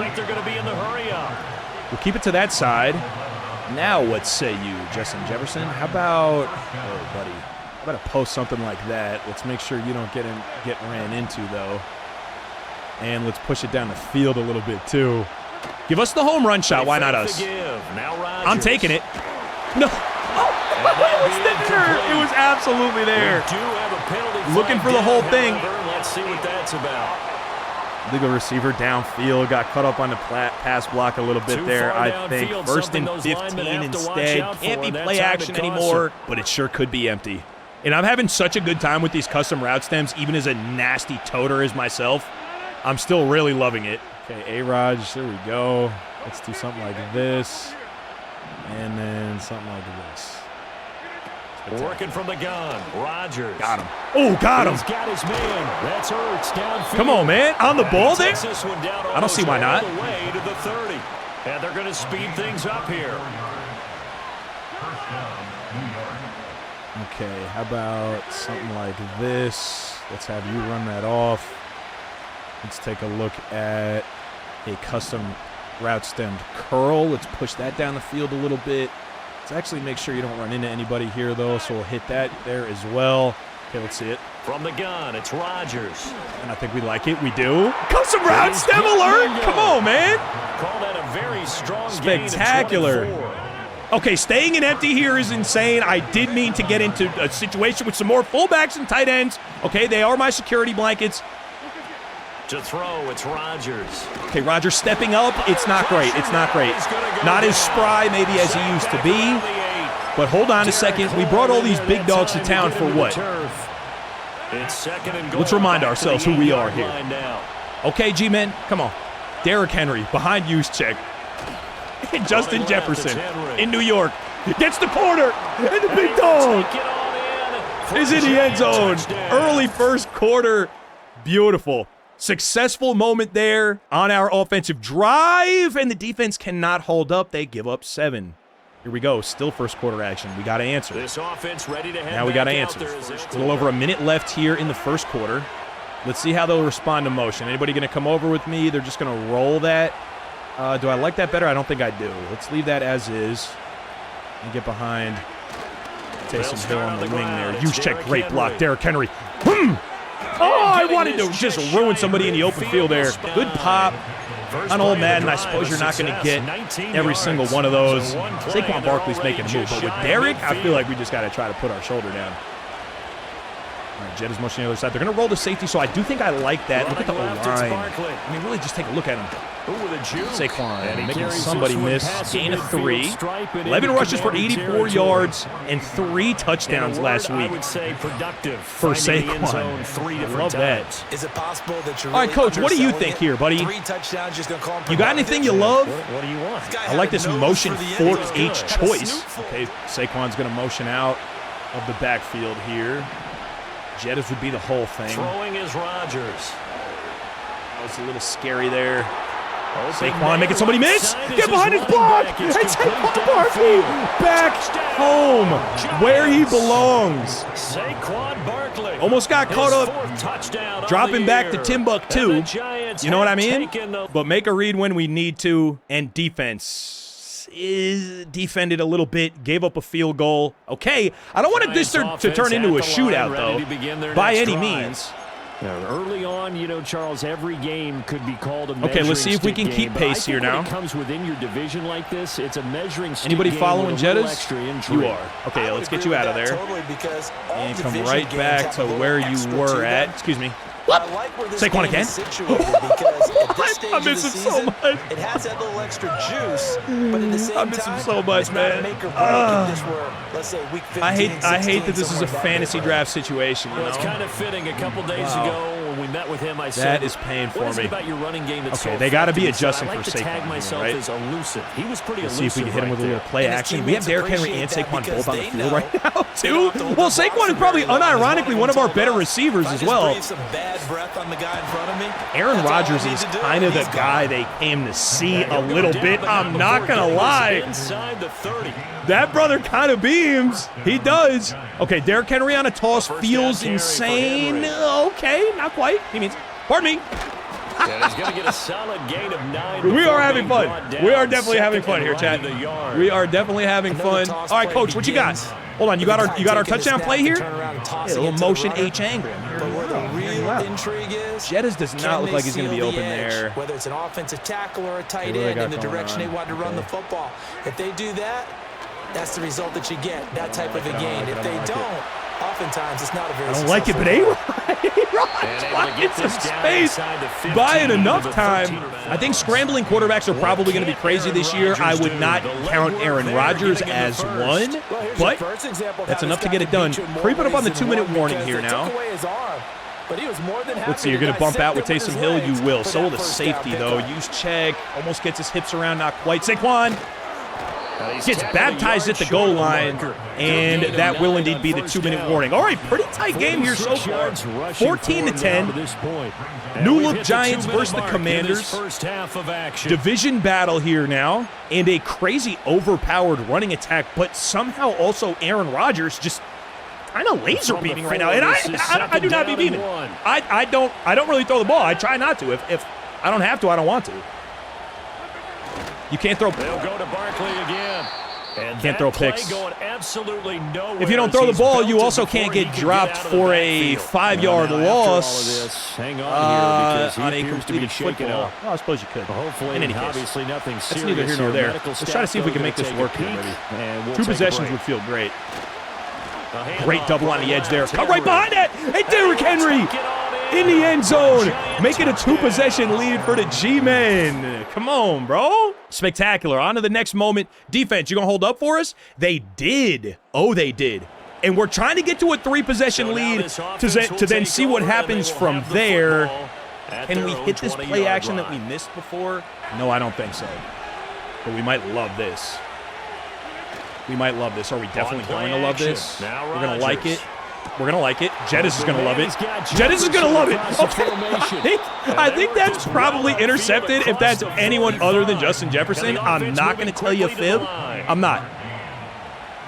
We'll keep it to that side. Now, what say you, Justin Jefferson? How about, oh, buddy, how about to post something like that? Let's make sure you don't get ran into, though. And let's push it down the field a little bit, too. Give us the home run shot. Why not us? I'm taking it. No. It was absolutely there. Looking for the whole thing. Let's see what that's about. Legal receiver downfield, got cut up on the pass block a little bit there, I think. First and 15 instead. Can't be play action anymore, but it sure could be empty. And I'm having such a good time with these custom route stems, even as a nasty toter as myself. I'm still really loving it. Okay, A-Raj, there we go. Let's do something like this. And then something like this. Working from the gun, Rodgers. Got him. Oh, got him. He's got his man. That's Hurts downfield. Come on, man. On the ball there? I don't see why not. All the way to the 30. And they're going to speed things up here. Okay, how about something like this? Let's have you run that off. Let's take a look at a custom route stemmed curl. Let's push that down the field a little bit. Let's actually make sure you don't run into anybody here, though, so we'll hit that there as well. Okay, let's see it. From the gun, it's Rodgers. And I think we like it. We do. Custom route stem alert! Come on, man! Call that a very strong spectacular. Okay, staying in empty here is insane. I did mean to get into a situation with some more fullbacks and tight ends. Okay, they are my security blankets. To throw, it's Rodgers. Okay, Rodgers stepping up. It's not great. It's not great. Not as spry maybe as he used to be. But hold on a second. We brought all these big dogs to town for what? Let's remind ourselves who we are here. Okay, G-Men, come on. Derrick Henry, behind Juszczyk. Justin Jefferson in New York. Gets the corner. And the big dog is in the end zone. Early first quarter. Beautiful. Successful moment there on our offensive drive, and the defense cannot hold up. They give up 7. Here we go. Still first quarter action. We got to answer. This offense ready to head now we got to answer. A little over a minute left here in the first quarter. Let's see how they'll respond to motion. Anybody going to come over with me? They're just going to roll that. Do I like that better? I don't think I do. Let's leave that as is and get behind Taysom Hill on the wing there. Juszczyk, great block. Derrick Henry. Oh, I wanted to just ruin somebody in the open field there. Good pop on old Madden. I suppose you're not going to get every single one of those. Saquon Barkley's making a move, but with Derrick, I feel like we just got to try to put our shoulder down. All right, Jed is motioning the other side. They're going to roll the safety, so I do think I like that. Look at the O-line. I mean, really just take a look at him. Saquon making somebody miss. Gain of 3. 11 rushes for 84 yards and 3 touchdowns last week. I would say productive for Saquon. 3 different Love times. that. Is it possible that you're All right, Coach, what do you think here, buddy? 3 touchdowns, just gonna call him You got anything you love? What do you want? I like this motion for H choice. Okay, Saquon's going to motion out of the backfield here. Jettas would be the whole thing. Throwing is Rodgers. That was a little scary there. Saquon making somebody miss. Get behind his block. And Saquon Barkley back home where he belongs. Saquon Barkley. Almost got caught up dropping back to Timbuktu. You know what I mean? But make a read when we need to. And defense is defended a little bit. Gave up a field goal. Okay. I don't want this to turn into a shootout, though, by any means. Early on, you know, Charles, every game could be called a measuring Okay, let's see if we can stick keep game, pace here now. When it comes within your division like this, it's a measuring stick Anybody game following with a little Jettas? extra injury. You are. Okay, let's get you out of there. Totally, because And come right back to where you were at. Excuse me. What? Saquon again? I miss him so much. It has that little extra juice, but at the same I miss him time, so much, it's not a man. make or break if this were, let's say, week 15, I hate that this is a somewhere back fantasy there. draft situation, you Well, it's know? kind of fitting. A couple days ago when we met with him, I said, That is paying for what is it me. about your running game that's Okay, so they gotta be effective? adjusting I like for to tag Saquon here, myself right? as elusive. He was pretty Let's elusive. see if we can hit him with a little play And his action. We have teammates Derrick Henry and appreciate Saquon that both on the because field they right now, know they don't too. have to hold Well, the ball Saquon is for probably very long. unironically one of our better If receivers I as just well. breathe some bad breath on the guy in front of me, Aaron that's all I Rodgers need is to do, kind of and the he's guy gone. they came to see a little bit. I'm not going to lie. Inside the 30. That brother kind of beams. He does. Okay, Derrick Henry on a toss feels insane. Okay, not quite. He means, pardon me. And he's going to get a solid gain of 9. We are having before fun. being brought We are down. definitely having Second fun here, and chat. right to the yard. We are definitely having Another fun. toss All right, play Coach, what you got? begins Hold on, you got our with the guy touchdown taking play the here? snap and turn around and Yeah, toss a it little into the motion runner. H angle. But where the real intrigue is, Jettas does not can look they like he's going to be seal open the edge? there. Whether it's an offensive tackle or a tight What do they end got in the going direction on? they want to run the football. If they do that, that's the result that you get, that type of a gain. If they don't, oftentimes it's not a very I don't like it, but A-Rod gets some space, buying enough time. I think scrambling quarterbacks are probably going to be crazy this year. I would not count Aaron Rodgers as one, but that's enough to get it done. Creeping up on the 2-minute warning here now. Let's see, you're going to bump out with Taysom Hill. You will. So will the safety, though. Use check. Almost gets his hips around. Not quite. Saquon gets baptized at the goal line, and that will indeed be the 2-minute warning. All right, pretty tight game here so far. 14-10. New look Giants versus the Commanders. Division battle here now, and a crazy overpowered running attack, but somehow also Aaron Rodgers just kind of laser beaming right now. And I do not be beaming. I don't really throw the ball. I try not to. If I don't have to, I don't want to. You can't throw. They'll go to Barkley again. And can't throw picks. Going absolutely nowhere. If you don't throw the ball, you also can't get dropped for a 5-yard loss Hang on on a completed football. Well, I suppose you could. Hopefully, in any case, obviously nothing that's serious. neither here nor there. Medical Let's try to see if we can make this work here, baby. 2 possessions would feel great. Great double on the edge there. Cut right behind it. And Derrick Henry in the end zone, making a 2-possession lead for the G-Men. Come on, bro. Spectacular. On to the next moment. Defense, you going to hold up for us? They did. Oh, they did. And we're trying to get to a 3-possession lead to then see what happens from there. Can we hit this play action that we missed before? No, I don't think so. But we might love this. We might love this. Are we definitely going to love this? We're going to like it. We're going to like it. Jettas is going to love it. Jettas is going to love it. Okay. I think that's probably intercepted if that's anyone other than Justin Jefferson. I'm not going to tell you a fib. I'm not.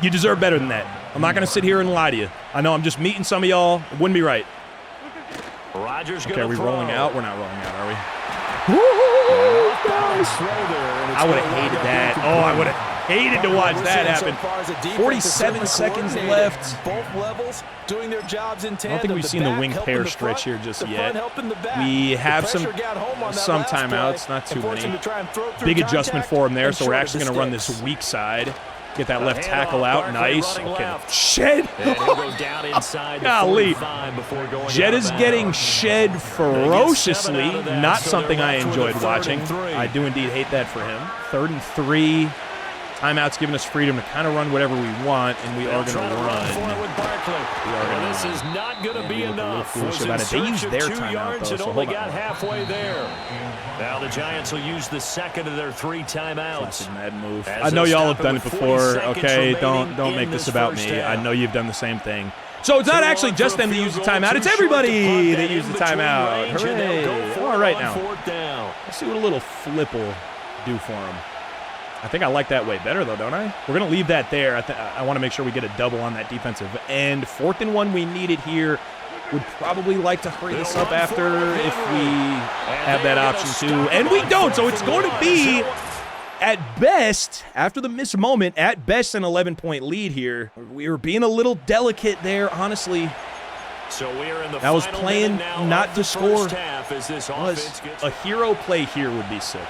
You deserve better than that. I'm not going to sit here and lie to you. I know I'm just meeting some of y'all. It wouldn't be right. Okay, are we rolling out? We're not rolling out, are we? I would have hated that. Oh, I would have hated to watch that happen. 47 seconds left. Both levels doing their jobs in tandem. I don't think we've seen the wing pair stretch here just yet. We have some timeouts, not too many. Big adjustment for him there, so we're actually going to run this weak side. Get that left tackle out. Nice. Okay. Shed. Golly. Jed is getting shed ferociously. Not something I enjoyed watching. I do indeed hate that for him. 3rd and 3. Timeout's giving us freedom to kind of run whatever we want, and we are going to run. This is not going to be enough. Foolish about it. They used their timeout, though, so only got halfway there. Now the Giants will use the second of their 3 timeouts. Classic Madden move. I know y'all have done it before. Okay, don't make this about me. I know you've done the same thing. So it's not actually just them that use the timeout. It's everybody that uses the timeout. Hooray. All right now. Let's see what a little flip will do for them. I think I like that way better, though, don't I? We're going to leave that there. I want to make sure we get a double on that defensive end. 4th and 1 we need it here. Would probably like to hurry this up after if we have that option too. And we don't, so it's going to be, at best, after the missed moment, at best an 11-point lead here. We were being a little delicate there, honestly. So we are in the that was playing not to score. Was a hero play here would be sick.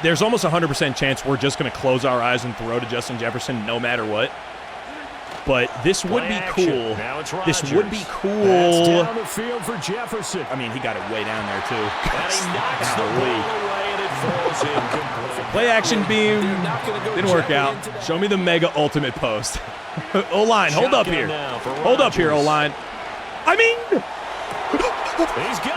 There's almost 100% chance we're just going to close our eyes and throw to Justin Jefferson no matter what. But this would be cool. This would be cool. Down the field for Jefferson. I mean, he got it way down there, too. And he knocks the ball away, and it falls incomplete. Play action beam. Didn't work out. Show me the mega ultimate post. O-line, hold up here. Hold up here, O-line. I mean,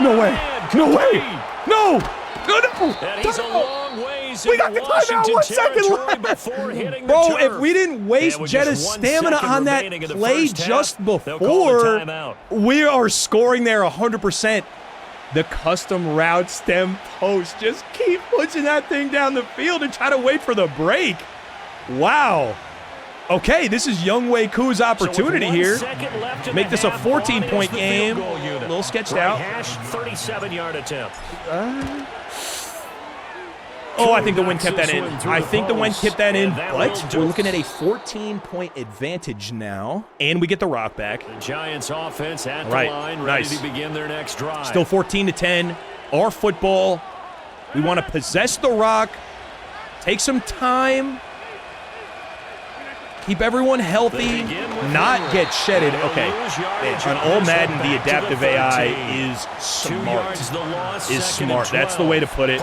no way. No way. No. No. And he's a long ways we got the timeout. 1 second left. Bro, if we didn't waste Jetta's stamina on that play just before, we are scoring there 100%. The custom route stem post. Just keep pushing that thing down the field and try to wait for the break. Wow. Okay, this is Younghoe Koo's opportunity here. Make this a 14-point game. A little sketched out. 37-yard attempt. Oh, I think the wind kept that in. I think the wind kept that in, but we're looking at a 14-point advantage now, and we get the rock back. The Giants offense at the line, ready to begin their next drive. Still 14-10. Our football. We want to possess the rock, take some time, keep everyone healthy, not get shedded. Okay, on all Madden, the adaptive AI is smart. That's the way to put it.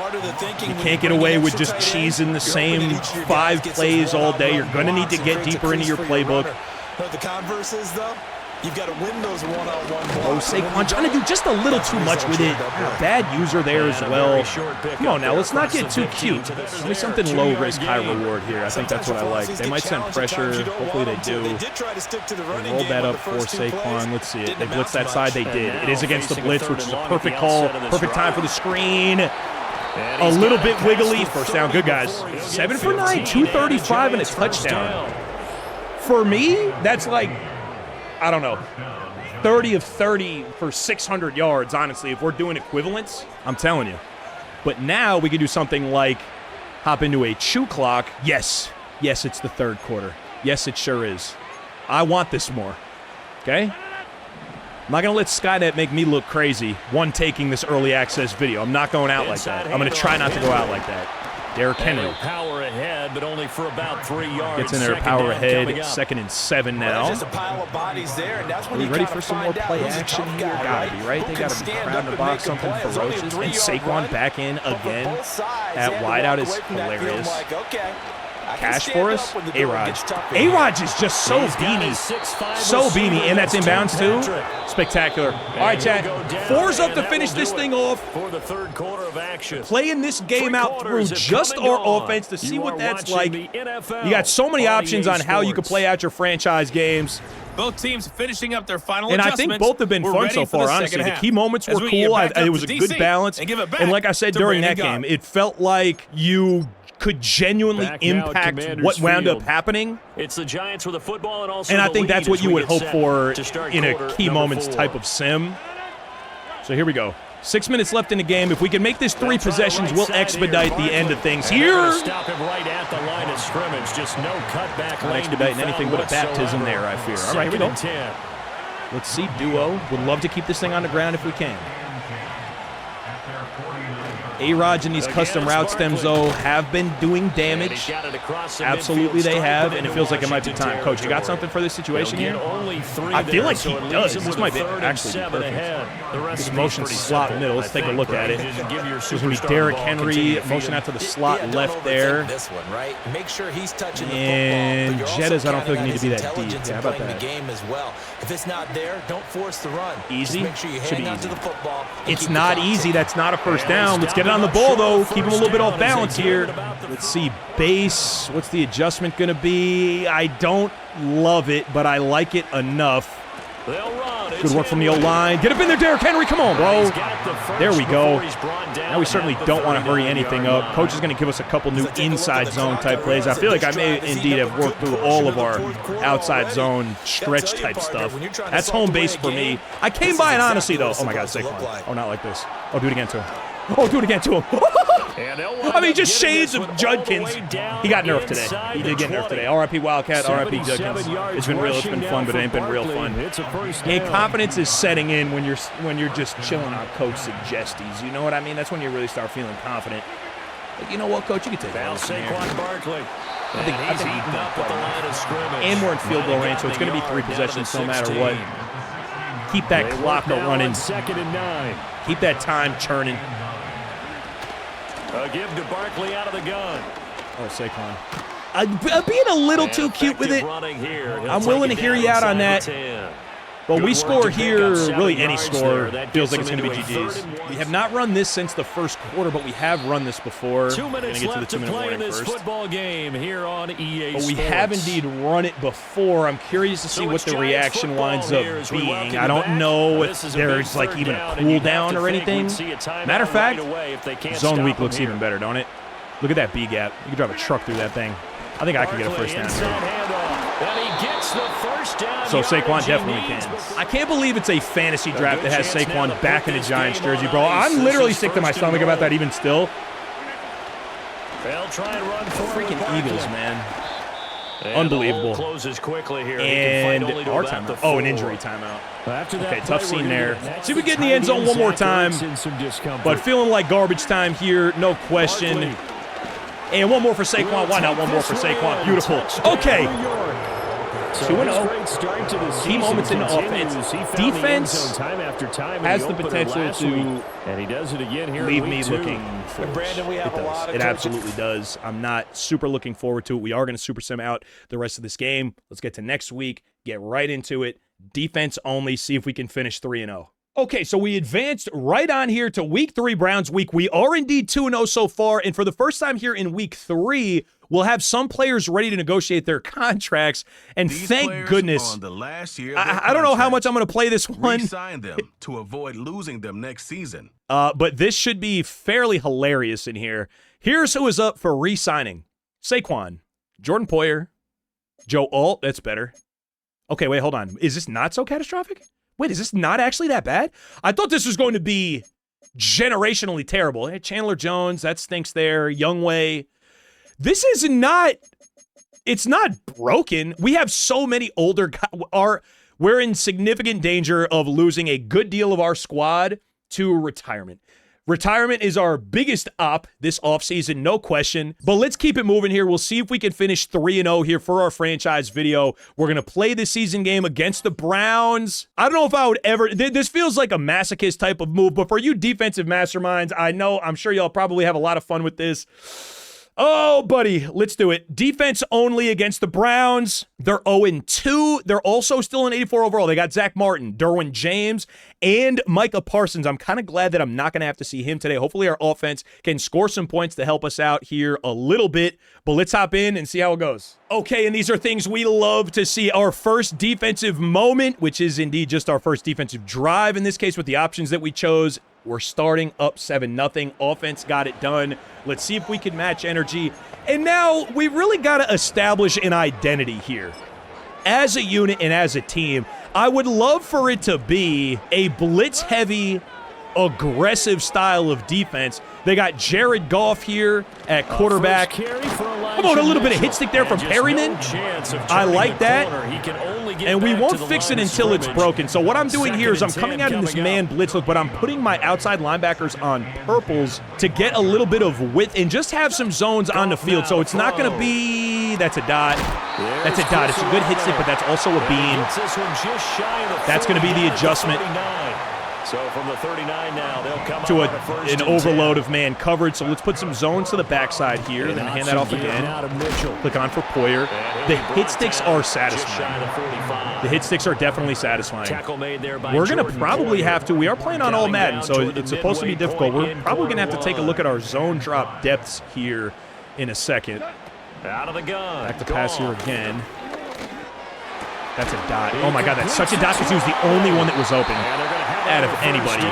You can't get away with just cheesing the same 5 plays all day. You're going to need to get deeper into your playbook. The converse is, though, you've got to win those one-on-one Oh, balls. Saquon trying to do just a little too much with it. Bad user there as well. Come on now, let's not get too cute. Give me something low risk, high reward here. I think that's what I like. They might send pressure. Hopefully they do. They rolled that up for Saquon. Let's see it. They blitzed that side. They did. It is against the blitz, which is a perfect call. Perfect time for the screen. A little bit wiggly. First down. Good, guys. 7 for 9, 235, and a touchdown. For me, that's like, I don't know, 30 of 30 for 600 yards, honestly, if we're doing equivalents. I'm telling you. But now we can do something like hop into a chew clock. Yes, it's the 3rd quarter. Yes, it sure is. I want this more, okay? I'm not going to let Skynet make me look crazy, taking this early access video. I'm not going out like that. I'm going to try not to go out like that. Derrick Henry. Power ahead, but only for about 3 yards. Gets in there, power ahead. 2nd and 7 now. Just a pile of bodies there, and that's when Are we ready for some more play action here? Gotta be, right? They gotta be crowding the box, something ferocious. And Saquon back in again at wideout is hilarious. Cash for us? A-Rod. A-Rod is just so beanie. So beanie. And that's inbounds too. Spectacular. All right, Chad. 4's up to finish this thing off. For the 3rd quarter of action. Playing this game out through just our offense to see what that's like. You got so many options on how you can play out your franchise games. Both teams finishing up their final and I think both have been fun so far, honestly. The key moments were cool. It was a good balance. And like I said during that game, it felt like you could genuinely impact what wound up happening. It's the Giants with the football and also I think that's what you would hope for in a key moments type of sim. So here we go. 6 minutes left in the game. If we can make this 3 possessions, we'll expedite the end of things here. Stop him right at the line of scrimmage. Just no cutback. Not expediting anything but a baptism there, I fear. All right, here we go. Let's see, duo. Would love to keep this thing on the ground if we can. A-Rods and these custom route stems, though, have been doing damage. Absolutely they have, and it feels like it might be time. Coach, you got something for this situation here? I feel like he does. This might be actually perfect. This motion slot middle. Let's take a look at it. There's going to be Derrick Henry, motion out to the slot left there. Make sure he's touching the and football, Jettas, I don't feel like need to be that deep. Yeah, how about that? The game as well. If it's not there, don't force the run. Easy? Make sure you hang on to the football. It's not easy. That's not a first down. Let's get it on the ball, though. Keep him a little bit off balance here. Let's see. Base. What's the adjustment going to be? I don't love it, but I like it enough. Good work from the O-line. Get up in there, Derrick Henry. Come on, bro. There we go. Now we certainly don't want to hurry anything up. Coach is going to give us a couple new inside zone type plays. I feel like I may indeed have worked through all of our outside zone stretch type stuff. That's home base for me. I came by it honestly, though. Oh, my God, Saquon. Oh, not like this. Oh, do it again to him. Oh, do it again to him. I mean, just shades of Judkins. He got nerfed today. He did get nerfed today. R.I.P. Wildcat, R.I.P. Judkins. It's been real. It's been fun, but it ain't been real fun. Hey, confidence is setting in when you're just chilling on Coach suggesties. You know what I mean? That's when you really start feeling confident. Like, you know what, Coach? You can take that. I think and we're in field goal range, so it's going to be 3 possessions no matter what. Keep that clock running. Keep that time churning. A give to Barkley out of the gun. Oh, Saquon. I'm being a little too cute with it. I'm willing to hear you out on that. But we score here, really any score feels like it's going to be GG's. We have not run this since the first quarter, but we have run this before. 2 minutes left to play in this football game here on EA Sports. But we have indeed run it before. I'm curious to see what the reaction winds up being. I don't know if there's like even a cooldown or anything. Matter of fact, zone week looks even better, don't it? Look at that B gap. You can drive a truck through that thing. I think I can get a first down. So Saquon definitely can. I can't believe it's a fantasy draft that has Saquon back in a Giants jersey, bro. I'm literally sick to my stomach about that even still. Freaking Eagles, man. Unbelievable. And our timeout. Oh, an injury timeout. Okay, tough scene there. See if we get in the end zone one more time. But feeling like garbage time here, no question. And one more for Saquon. Why not one more for Saquon? Beautiful. Okay. 2-0. Key moments in the offense. Defense has the potential to leave me looking foolish. It does. It absolutely does. I'm not super looking forward to it. We are going to super sim out the rest of this game. Let's get to next week. Get right into it. Defense only. See if we can finish 3-0. Okay, so we advanced right on here to Week 3 Browns week. We are indeed 2-0 so far, and for the first time here in Week 3, we'll have some players ready to negotiate their contracts, and these thank goodness. I don't know how much I'm going to play this one. Re-sign them to avoid losing them next season. But this should be fairly hilarious in here. Here's who is up for re-signing. Saquon, Jordan Poyer, Joe Alt, that's better. Okay, wait, hold on. Is this not so catastrophic? Wait, is this not actually that bad? I thought this was going to be generationally terrible. Hey, Chandler Jones, that stinks there. Youngway. This is not, it's not broken. We have so many older guys. We're in significant danger of losing a good deal of our squad to retirement. Retirement is our biggest op this offseason, no question. But let's keep it moving here. We'll see if we can finish 3-0 here for our franchise video. We're going to play the season game against the Browns. I don't know if I would ever... This feels like a masochist type of move, but for you defensive masterminds, I'm sure y'all probably have a lot of fun with this. Oh, buddy, let's do it. Defense only against the Browns. They're 0-2. They're also still in 84 overall. They got Zach Martin, Derwin James, and Micah Parsons. I'm kind of glad that I'm not going to have to see him today. Hopefully our offense can score some points to help us out here a little bit. But let's hop in and see how it goes. Okay, and these are things we love to see. Our first defensive moment, which is indeed just our first defensive drive in this case with the options that we chose. We're starting up 7-0. Offense got it done. Let's see if we can match energy. And now we really got to establish an identity here. As a unit and as a team, I would love for it to be a blitz-heavy, aggressive style of defense They got Jared Goff here at quarterback. Come on, a little bit of hit stick there from Perryman. I like that. And we won't fix it until it's broken. So what I'm doing here is I'm coming out in this man blitz look, but I'm putting my outside linebackers on purples to get a little bit of width and just have some zones on the field. So it's not going to be, that's a dot. That's a dot. It's a good hit stick, but that's also a beam. That's going to be the adjustment. So from the 39 now, they'll come to an overload of man coverage. So let's put some zones to the backside here. Then hand that off again. Click on for Poyer. The hit sticks are satisfying. The hit sticks are definitely satisfying. We're going to probably have to. We are playing on all Madden, so it's supposed to be difficult. We're probably going to have to take a look at our zone drop depths here in a second. Out of the gun. Back to pass here again. That's a dot. Oh my God, that's such a dot because he was the only one that was open out of anybody.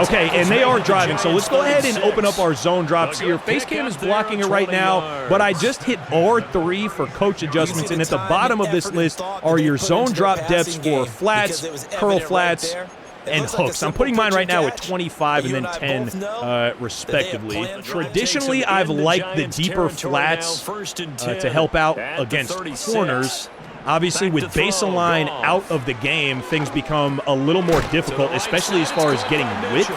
Okay, and they are driving, so let's go ahead and open up our zone drops here. Facecam is blocking it right now, but I just hit R3 for coach adjustments, and at the bottom of this list are your zone drop depths for flats, curl flats, and hooks. I'm putting mine right now at 25 and then 10 respectively. Traditionally, I've liked the deeper flats to help out against corners. Obviously, with baseline out of the game, things become a little more difficult, especially as far as getting width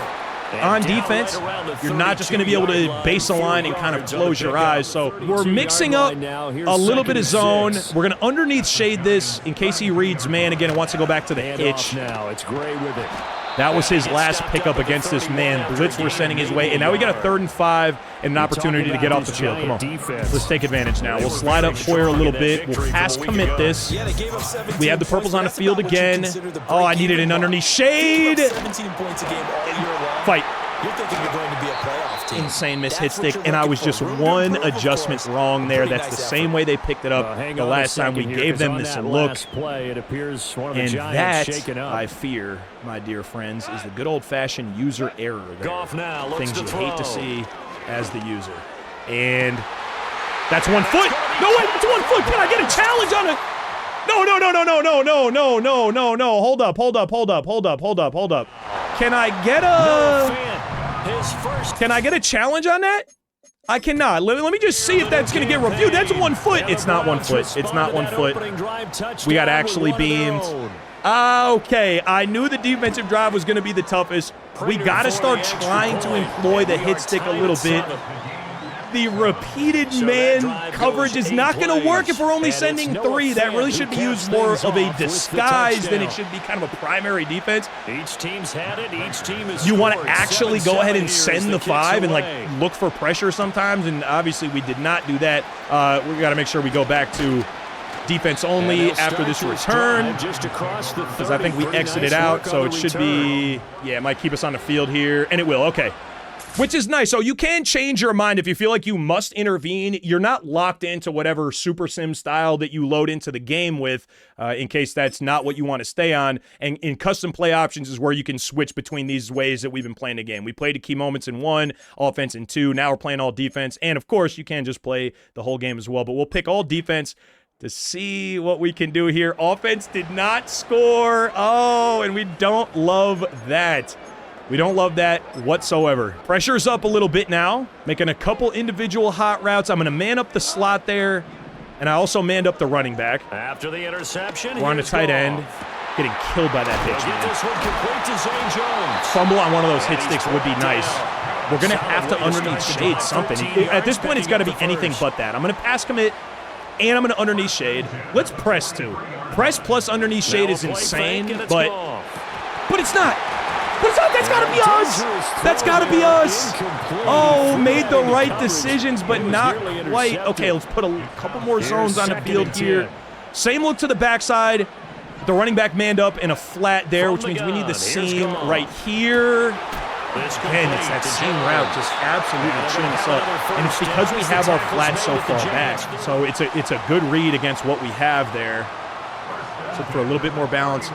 on defense. You're not just going to be able to baseline and kind of close your eyes. So we're mixing up a little bit of zone. We're going to underneath shade this in case he reads man again and wants to go back to the hitch. That was his last pickup against this man blitz we're sending his way. And now we got a 3rd and 5 and an opportunity to get off the field. Come on. Let's take advantage now. We'll slide up Poyer a little bit. We'll pass commit this. We have the purples on the field again. Oh, I needed an underneath shade. Fight. You're thinking you're going to be a playoff team. Insane miss hit stick, and I was just one adjustment wrong there. That's the same way they picked it up the last time we gave them this look. And that, I fear, my dear friends, is the good old-fashioned user error there. Things you hate to see as the user. And that's 1 foot. No, wait, it's 1 foot. Can I get a challenge on it? No. Hold up. Can I get a challenge on that? I cannot. Let me just see if that's going to get reviewed. That's 1 foot. It's not 1 foot. It's not 1 foot. We got actually beamed. Okay, I knew the defensive drive was going to be the toughest. We got to start trying to employ the hit stick a little bit. The repeated man coverage is not going to work if we're only sending 3. That really should be used more of a disguise than it should be kind of a primary defense. Each team's had it. Each team is you want to actually go ahead and send the 5 and like look for pressure sometimes, and obviously we did not do that. We got to make sure we go back to defense only after this return because I think we exited out, so it should be, yeah, it might keep us on the field here, and it will. Okay. Which is nice. So you can change your mind if you feel like you must intervene. You're not locked into whatever Super Sim style that you load into the game with in case that's not what you want to stay on. And in custom play options is where you can switch between these ways that we've been playing the game. We played the key moments in 1, offense in 2. Now we're playing all defense. And, of course, you can just play the whole game as well. But we'll pick all defense to see what we can do here. Offense did not score. Oh, and we don't love that. We don't love that whatsoever. Pressure's up a little bit now, making a couple individual hot routes. I'm going to man up the slot there, and I also manned up the running back. After the interception, we're on the tight end, getting killed by that hitch, man. Fumble on one of those hit sticks would be nice. We're going to have to underneath shade something. At this point, it's got to be anything but that. I'm going to pass commit, and I'm going to underneath shade. Let's press, too. Press plus underneath shade is insane, but it's not. But that's got to be us. That's got to be us. Oh, made the right decisions, but not quite. Okay, let's put a couple more zones on the field here. Same look to the backside. The running back manned up in a flat there, which means we need the seam right here. Again, it's that seam route just absolutely chewing us up. And it's because we have our flat so far back. So it's a good read against what we have there. So for a little bit more balance.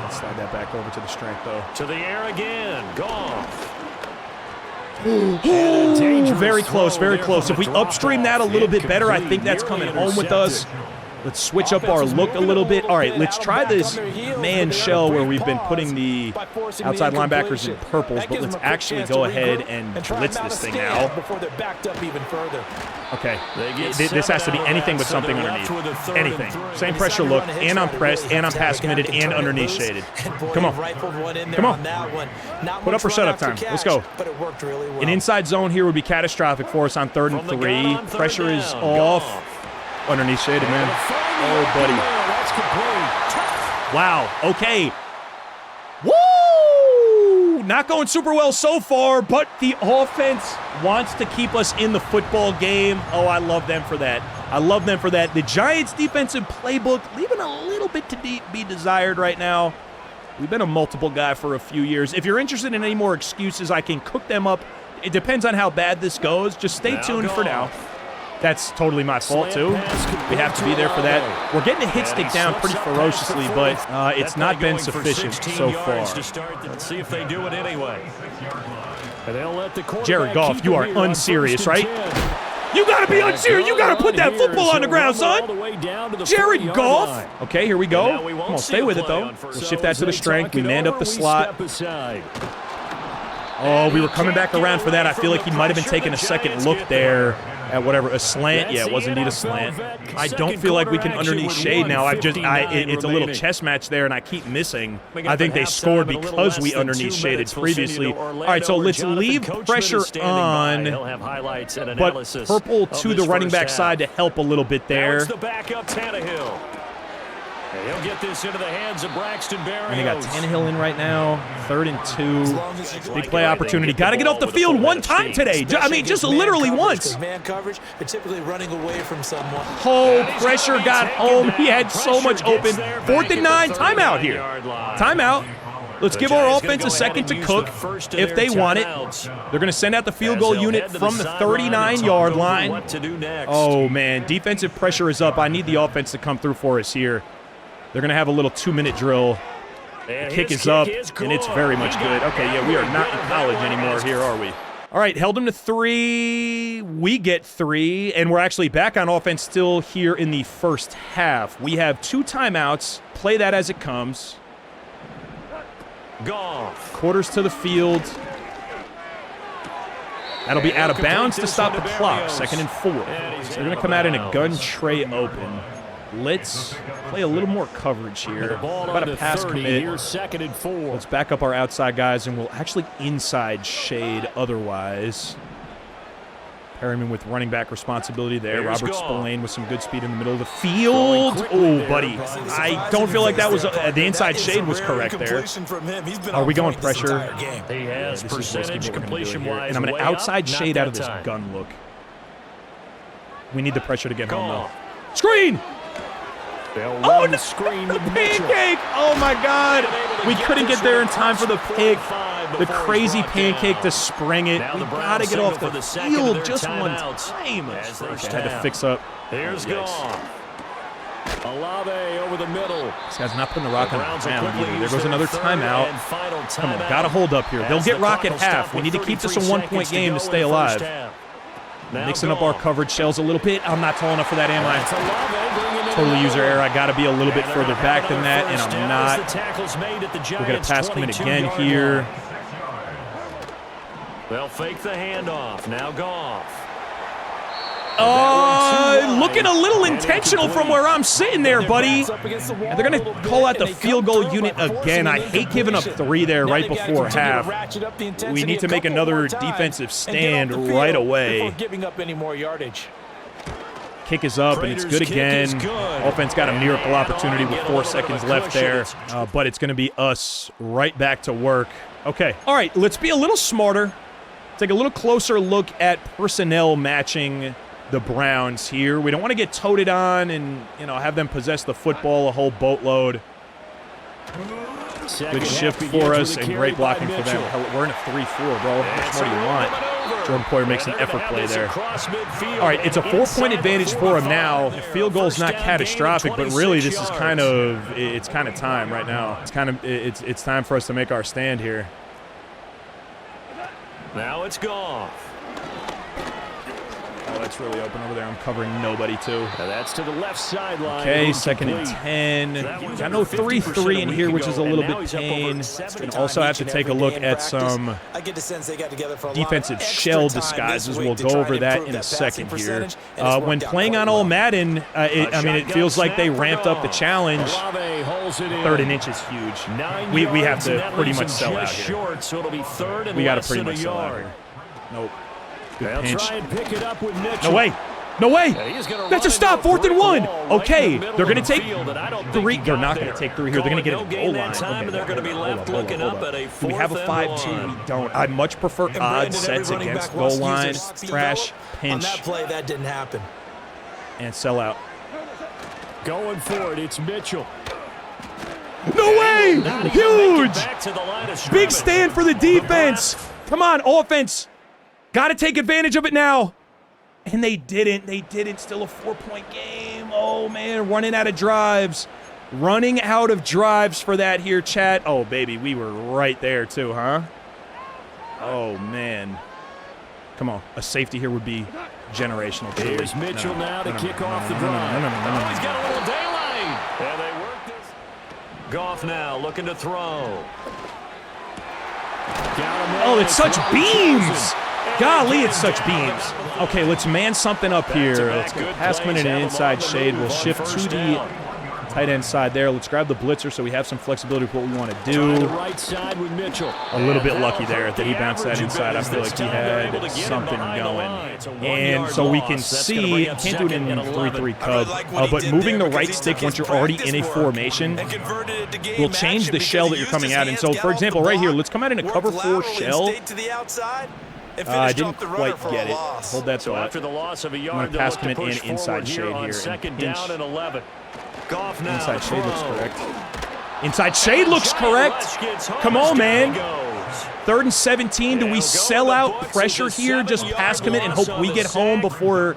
Slide that back over to the strength, though. To the air again. Gone. Very close, very close. If we upstream that a little bit better, I think that's coming home with us. Let's switch up our look a little bit. All right, let's try this man shell where we've been putting the outside linebackers in purples, but let's actually go ahead and blitz this thing now. Okay, this has to be anything but something underneath. Anything. Same pressure look, and I'm pressed, and I'm pass committed, and underneath shaded. Come on. Come on. Put up or shut up time. Let's go. An inside zone here would be catastrophic for us on 3rd and 3. Pressure is off. Underneath shaded, man. Oh, buddy. Wow. Okay. Woo! Not going super well so far, but the offense wants to keep us in the football game. Oh, I love them for that. I love them for that. The Giants' defensive playbook leaving a little bit to be desired right now. We've been a multiple guy for a few years. If you're interested in any more excuses, I can cook them up. It depends on how bad this goes. Just stay tuned for now. That's totally my fault, too. We have to be there for that. We're getting the hit stick down pretty ferociously, but it's not been sufficient so far. Let's see if they do it anyway. Jared Goff, you are unserious, right? You got to be unserious. You got to put that football on the ground, son. Jared Goff. Okay, here we go. Come on, stay with it, though. We'll shift that to the strength. We manned up the slot. Oh, we were coming back around for that. I feel like he might have been taking a second look there at whatever, a slant. Yeah, it was indeed a slant. I don't feel like we can underneath shade now. It's a little chess match there, and I keep missing. I think they scored because we underneath shaded previously. All right, so let's leave pressure on, but purple to the running back side to help a little bit there. He'll get this into the hands of Braxton Berrios. And they got Tannehill in right now. 3rd and 2. Big play opportunity. Got to get off the field one time today. I mean, just literally once. Man coverage, they're typically running away from someone. Oh, pressure got home. He had so much open. 4th and 9. Timeout here. Timeout. Let's give our offense a second to cook if they want it. They're going to send out the field goal unit from the 39-yard line. Oh, man. Defensive pressure is up. I need the offense to come through for us here. They're going to have a little 2-minute drill. The kick is up, and it's very much good. Okay, yeah, we are not in college anymore here, are we? All right, held them to 3. We get 3, and we're actually back on offense still here in the first half. We have 2 timeouts. Play that as it comes. Quarters to the field. That'll be out of bounds to stop the clock. 2nd and 4. So they're going to come out in a gun tray open. Let's play a little more coverage here. About a pass commit. Let's back up our outside guys, and we'll actually inside shade otherwise. Pair him in with running back responsibility there. Robert Spillane with some good speed in the middle of the field. Oh, buddy. I don't feel like that was the inside shade was correct there. Are we going pressure? He has percentage completion-wise. And I'm going to outside shade out of this gun look. We need the pressure to get home, though. Screen! Oh, no, the pancake! Oh, my God. We couldn't get there in time for the pick. The crazy pancake to spring it. We got to get off the field just one time. I had to fix up. Here's Goff. Olave over the middle. This guy's not putting the rock on the ground either. There goes another timeout. Come on, got to hold up here. They'll get rock at half. We need to keep this a one-point game to stay alive. Mixing up our coverage shells a little bit. I'm not tall enough for that, am I? Total user error. I got to be a little bit further back than that, and I'm not. We're going to pass commit again here. They'll fake the handoff. Now Goff. Looking a little intentional from where I'm sitting there, buddy. And they're going to call out the field goal unit again. I hate giving up 3 there right before half. We need to make another defensive stand right away. Kick is up, and it's good again. Offense got a miracle opportunity with 4 seconds left there. But it's going to be us right back to work. Okay. All right, let's be a little smarter. Take a little closer look at personnel matching the Browns here. We don't want to get toted on and, have them possess the football a whole boatload. Good shift for us and great blocking for them. We're in a 3-4, bro. How much more do you want? Jordan Poyer makes an effort play there. All right, it's a 4-point advantage for him now. The field goal's not catastrophic, but really this is kind of time right now. It's time for us to make our stand here. Now it's Goff. Oh, that's really open over there. I'm covering nobody, too. That's to the left sideline. Okay, 2nd and 10. Got no 3-3 in here, which is a little bit pain. And also have to take a look at some defensive shell disguises. We'll go over that in a second here. When playing on all Madden, it feels like they ramped up the challenge. 3rd and inch is huge. We have to pretty much sell out here. We got to pretty much sell out here. Nope. Good pinch. No way. No way. That's a stop. 4th and 1. Okay. They're going to take 3. They're not going to take 3 here. They're going to get a goal line. Do we have a 5-2? We don't. I much prefer odd sets against goal line. Crash, pinch. On that play, that didn't happen. And sell out. Going for it. It's Mitchell. No way. Huge. Big stand for the defense. Come on, offense. Got to take advantage of it now. And they didn't. They didn't. Still a 4-point game. Oh, man. Running out of drives. Running out of drives for that here, chat. Oh, baby. We were right there, too, huh? Oh, man. Come on. A safety here would be generational. Here's Mitchell now to kick off the drive. Oh, he's got a little daylight. And they work this. Goff now looking to throw. Oh, it's such beams. Golly, it's such beams. Okay, let's man something up here. Let's get Passman in an inside shade. We'll shift to the tight end side there. Let's grab the blitzer so we have some flexibility with what we want to do. A little bit lucky there that he bounced that inside. I feel like he had something going. And so we can see, can't do it in 3-3 cub, but moving the right stick once you're already in a formation will change the shell that you're coming out in. So, for example, right here, let's come out in a cover 4 shell. I didn't quite get it. Hold that spot. After the loss of a yard, I'm going to pass him in inside shade here. Second down and 11. Goff now inside shade looks correct. Inside shade looks correct. Come on, man. 3rd and 17. Do we sell out pressure here? Just pass commit and hope we get home before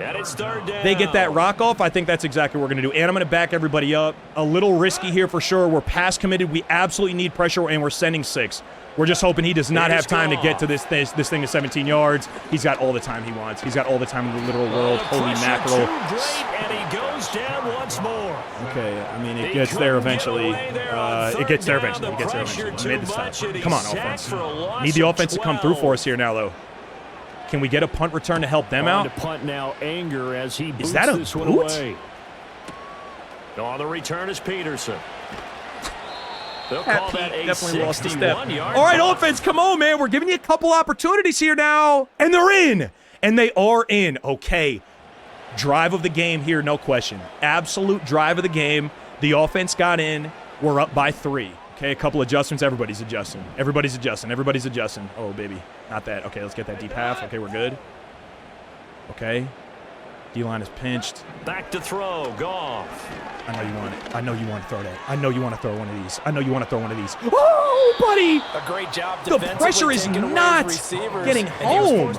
they get that rock off? I think that's exactly what we're going to do. And I'm going to back everybody up. A little risky here for sure. We're pass committed. We absolutely need pressure, and we're sending 6. We're just hoping he does not have time to get to this thing to 17 yards. He's got all the time he wants. He's got all the time in the literal world. Holy mackerel. And he goes down once more. Okay, I mean, it gets there eventually. It gets there eventually. It gets there eventually. Made this time. Come on, offense. Need the offense to come through for us here now, though. Can we get a punt return to help them out? To punt now, Anger as he boots is that a this one boot? Away. On the return is Peterson. They'll Pat call that Pete a definitely lost a step. All right, offense, come on, man. We're giving you a couple opportunities here now. And they're in. And they are in. Okay. Drive of the game here, no question. Absolute drive of the game. The offense got in. We're up by 3. Okay, a couple adjustments. Everybody's adjusting. Everybody's adjusting. Everybody's adjusting. Oh, baby. Not that. Okay, let's get that deep half. Okay, we're good. Okay. D-line is pinched. Back to throw. Goff. I know you want it. I know you want to throw that. I know you want to throw one of these. I know you want to throw one of these. Oh, buddy! A great job. The pressure is not getting home.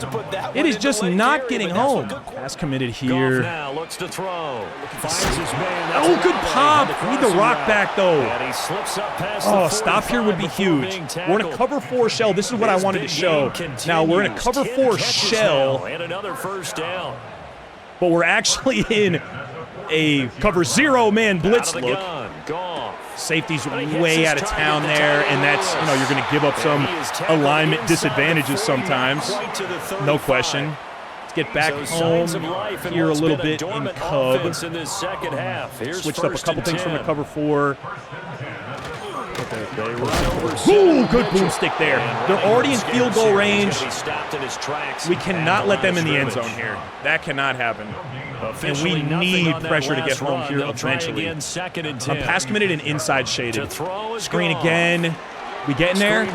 It is just not getting home. Pass committed here. Now looks to throw. Finds his man. Oh, good pop. Need the rock back, though. And he slips up past oh, stop here would be huge. We're in a cover 4 shell. This is what I wanted to show. Now, we're in a cover 4 shell. And another first down. But we're actually in a cover 0 man blitz look. Safety's way out of town there, and that's, you know, you're going to give up some alignment disadvantages sometimes. No question. Let's get back home here a little bit in Cub. Switched up a couple things from the cover 4. Ooh, good boomstick there. They're already in field goal range. We cannot let them in the end zone here. That cannot happen. And we need pressure to get home here eventually. I'm pass committed and inside shaded. Screen again. We getting there?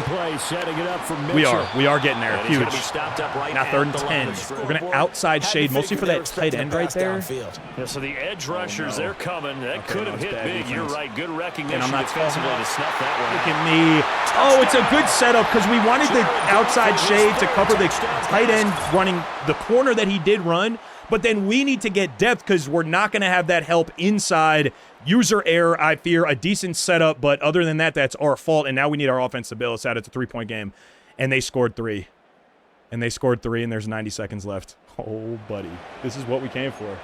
We are getting there. Huge. Now 3rd and 10. We're going to outside shade, mostly for that tight end right there. Yeah, so the edge rushers, they're coming. That could have hit big. Defense. You're right. Good recognition And I'm not defensively to snuff that one. Look at me. Oh, it's a good setup because we wanted the outside shade to cover the tight end running the corner that he did run. But then we need to get depth because we're not going to have that help inside. User error, I fear, a decent setup, but other than that, that's our fault. And now we need our offense to bail us out. It's a 3-point game, and they scored 3. And they scored 3, and there's 90 seconds left. Oh, buddy. This is what we came for.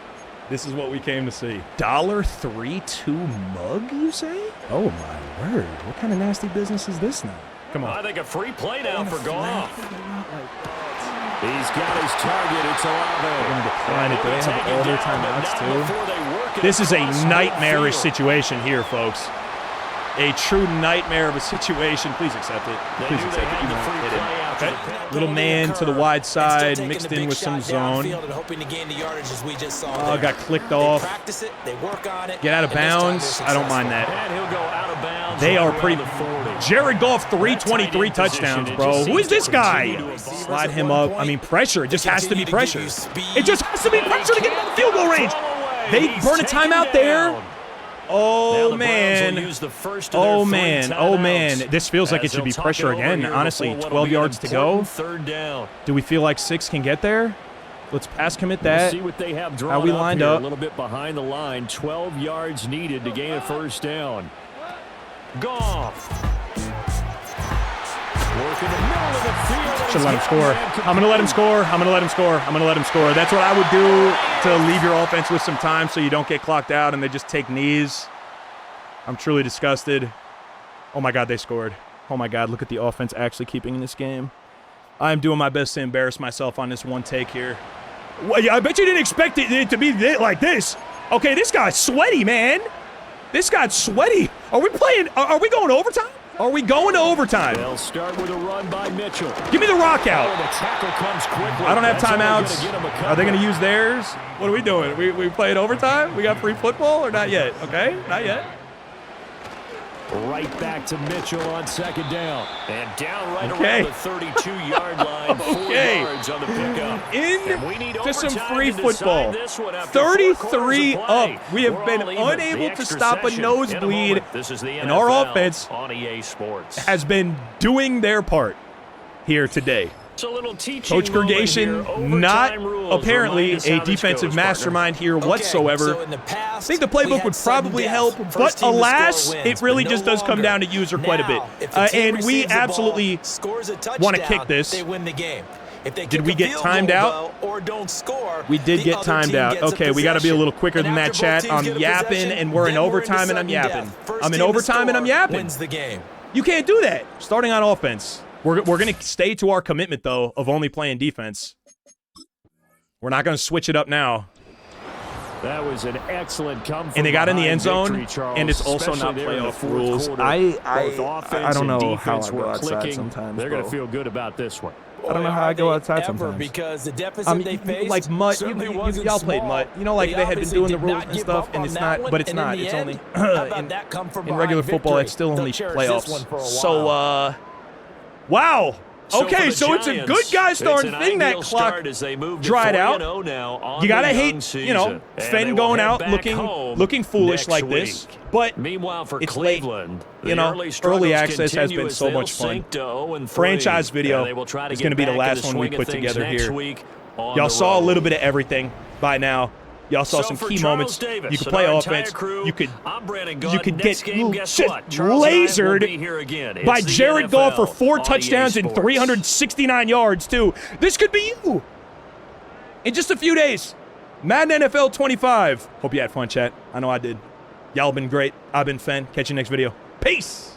This is what we came to see. $3.32 mug, you say? Oh, my word. What kind of nasty business is this now? Come on. I think a free play now for Goff. He's got his target. It's Olave. They're going to decline it. Do they have all their timeouts, too? This is a nightmarish situation here, folks. A true nightmare of a situation. Please accept it. Please accept it. You won't hit it. Okay. Little man to the wide side, mixed in with some zone. Oh, got clicked off. Get out of bounds. I don't mind that. They are pretty. Jared Goff, 323 touchdowns, bro. Who is this guy? Slide him up. I mean, pressure. It just has to be pressure. It just has to be pressure to get him in the field goal range. They burn a timeout there. Oh, man. Oh, man. Oh, man. This feels like it should be pressure again. Honestly, 12 yards to go. Do we feel like 6 can get there? Let's pass commit that. See what they have How we lined up. A little bit behind the line. 12 yards needed to gain a first down. Goff. Work in the middle of the field. Should let him score. I'm going to let him score. I'm going to let him score. I'm going to let him score. That's what I would do to leave your offense with some time so you don't get clocked out and they just take knees. I'm truly disgusted. Oh, my God, they scored. Oh, my God, look at the offense actually keeping in this game. I'm doing my best to embarrass myself on this one take here. Well, I bet you didn't expect it to be like this. Okay, this guy's sweaty, man. This guy's sweaty. Are we playing? Are we going to overtime? Are we going to overtime? They'll start with a run by Mitchell. Give me the rock out. Oh, the tackle comes quickly. I don't have timeouts. Are they going to use theirs? What are we doing? We playing overtime? We got free football or not yet? Okay, not yet. Right back to Mitchell on second down. And down right around the 32-yard line. 4 yards on the pickup. Into some free football. 33 up. We have been unable to stop a nosebleed. And our offense has been doing their part here today. Coach Gergation, not apparently a defensive mastermind here whatsoever. I think the playbook would probably help, but alas, it really just does come down to user quite a bit. And we absolutely want to kick this. Did we get timed out? We did get timed out. Okay, we got to be a little quicker than that, chat. I'm yapping, and we're in overtime, and I'm yapping. I'm in overtime, and I'm yapping. You can't do that. Starting on offense. We're going to stay to our commitment, though, of only playing defense. We're not going to switch it up now. That was an excellent come from and they got in the end zone, victory, Charles, and it's also not playoff rules. I don't know how I go outside sometimes, They're going to feel good about this one. I don't know how I go outside sometimes. Because the deficit they faced like Mutt, y'all played Mutt. You know, like they had been doing the rules and stuff, and it's not, but it's not. It's only in regular football, it's still only playoffs. So, wow. Okay, so it's a good guy starting thing. That clock dried out. You gotta hate, you know, Fenn going out looking foolish like this. But meanwhile, for it's Cleveland, late. You know, early access has been so much fun. Franchise video is going to be the last one we put together here. Y'all saw a little bit of everything by now. Y'all saw some key moments. You could play offense. You could get just lasered by Jared Goff for 4 touchdowns and 369 yards, too. This could be you in just a few days. Madden NFL 25. Hope you had fun, chat. I know I did. Y'all been great. I've been Fenn. Catch you next video. Peace.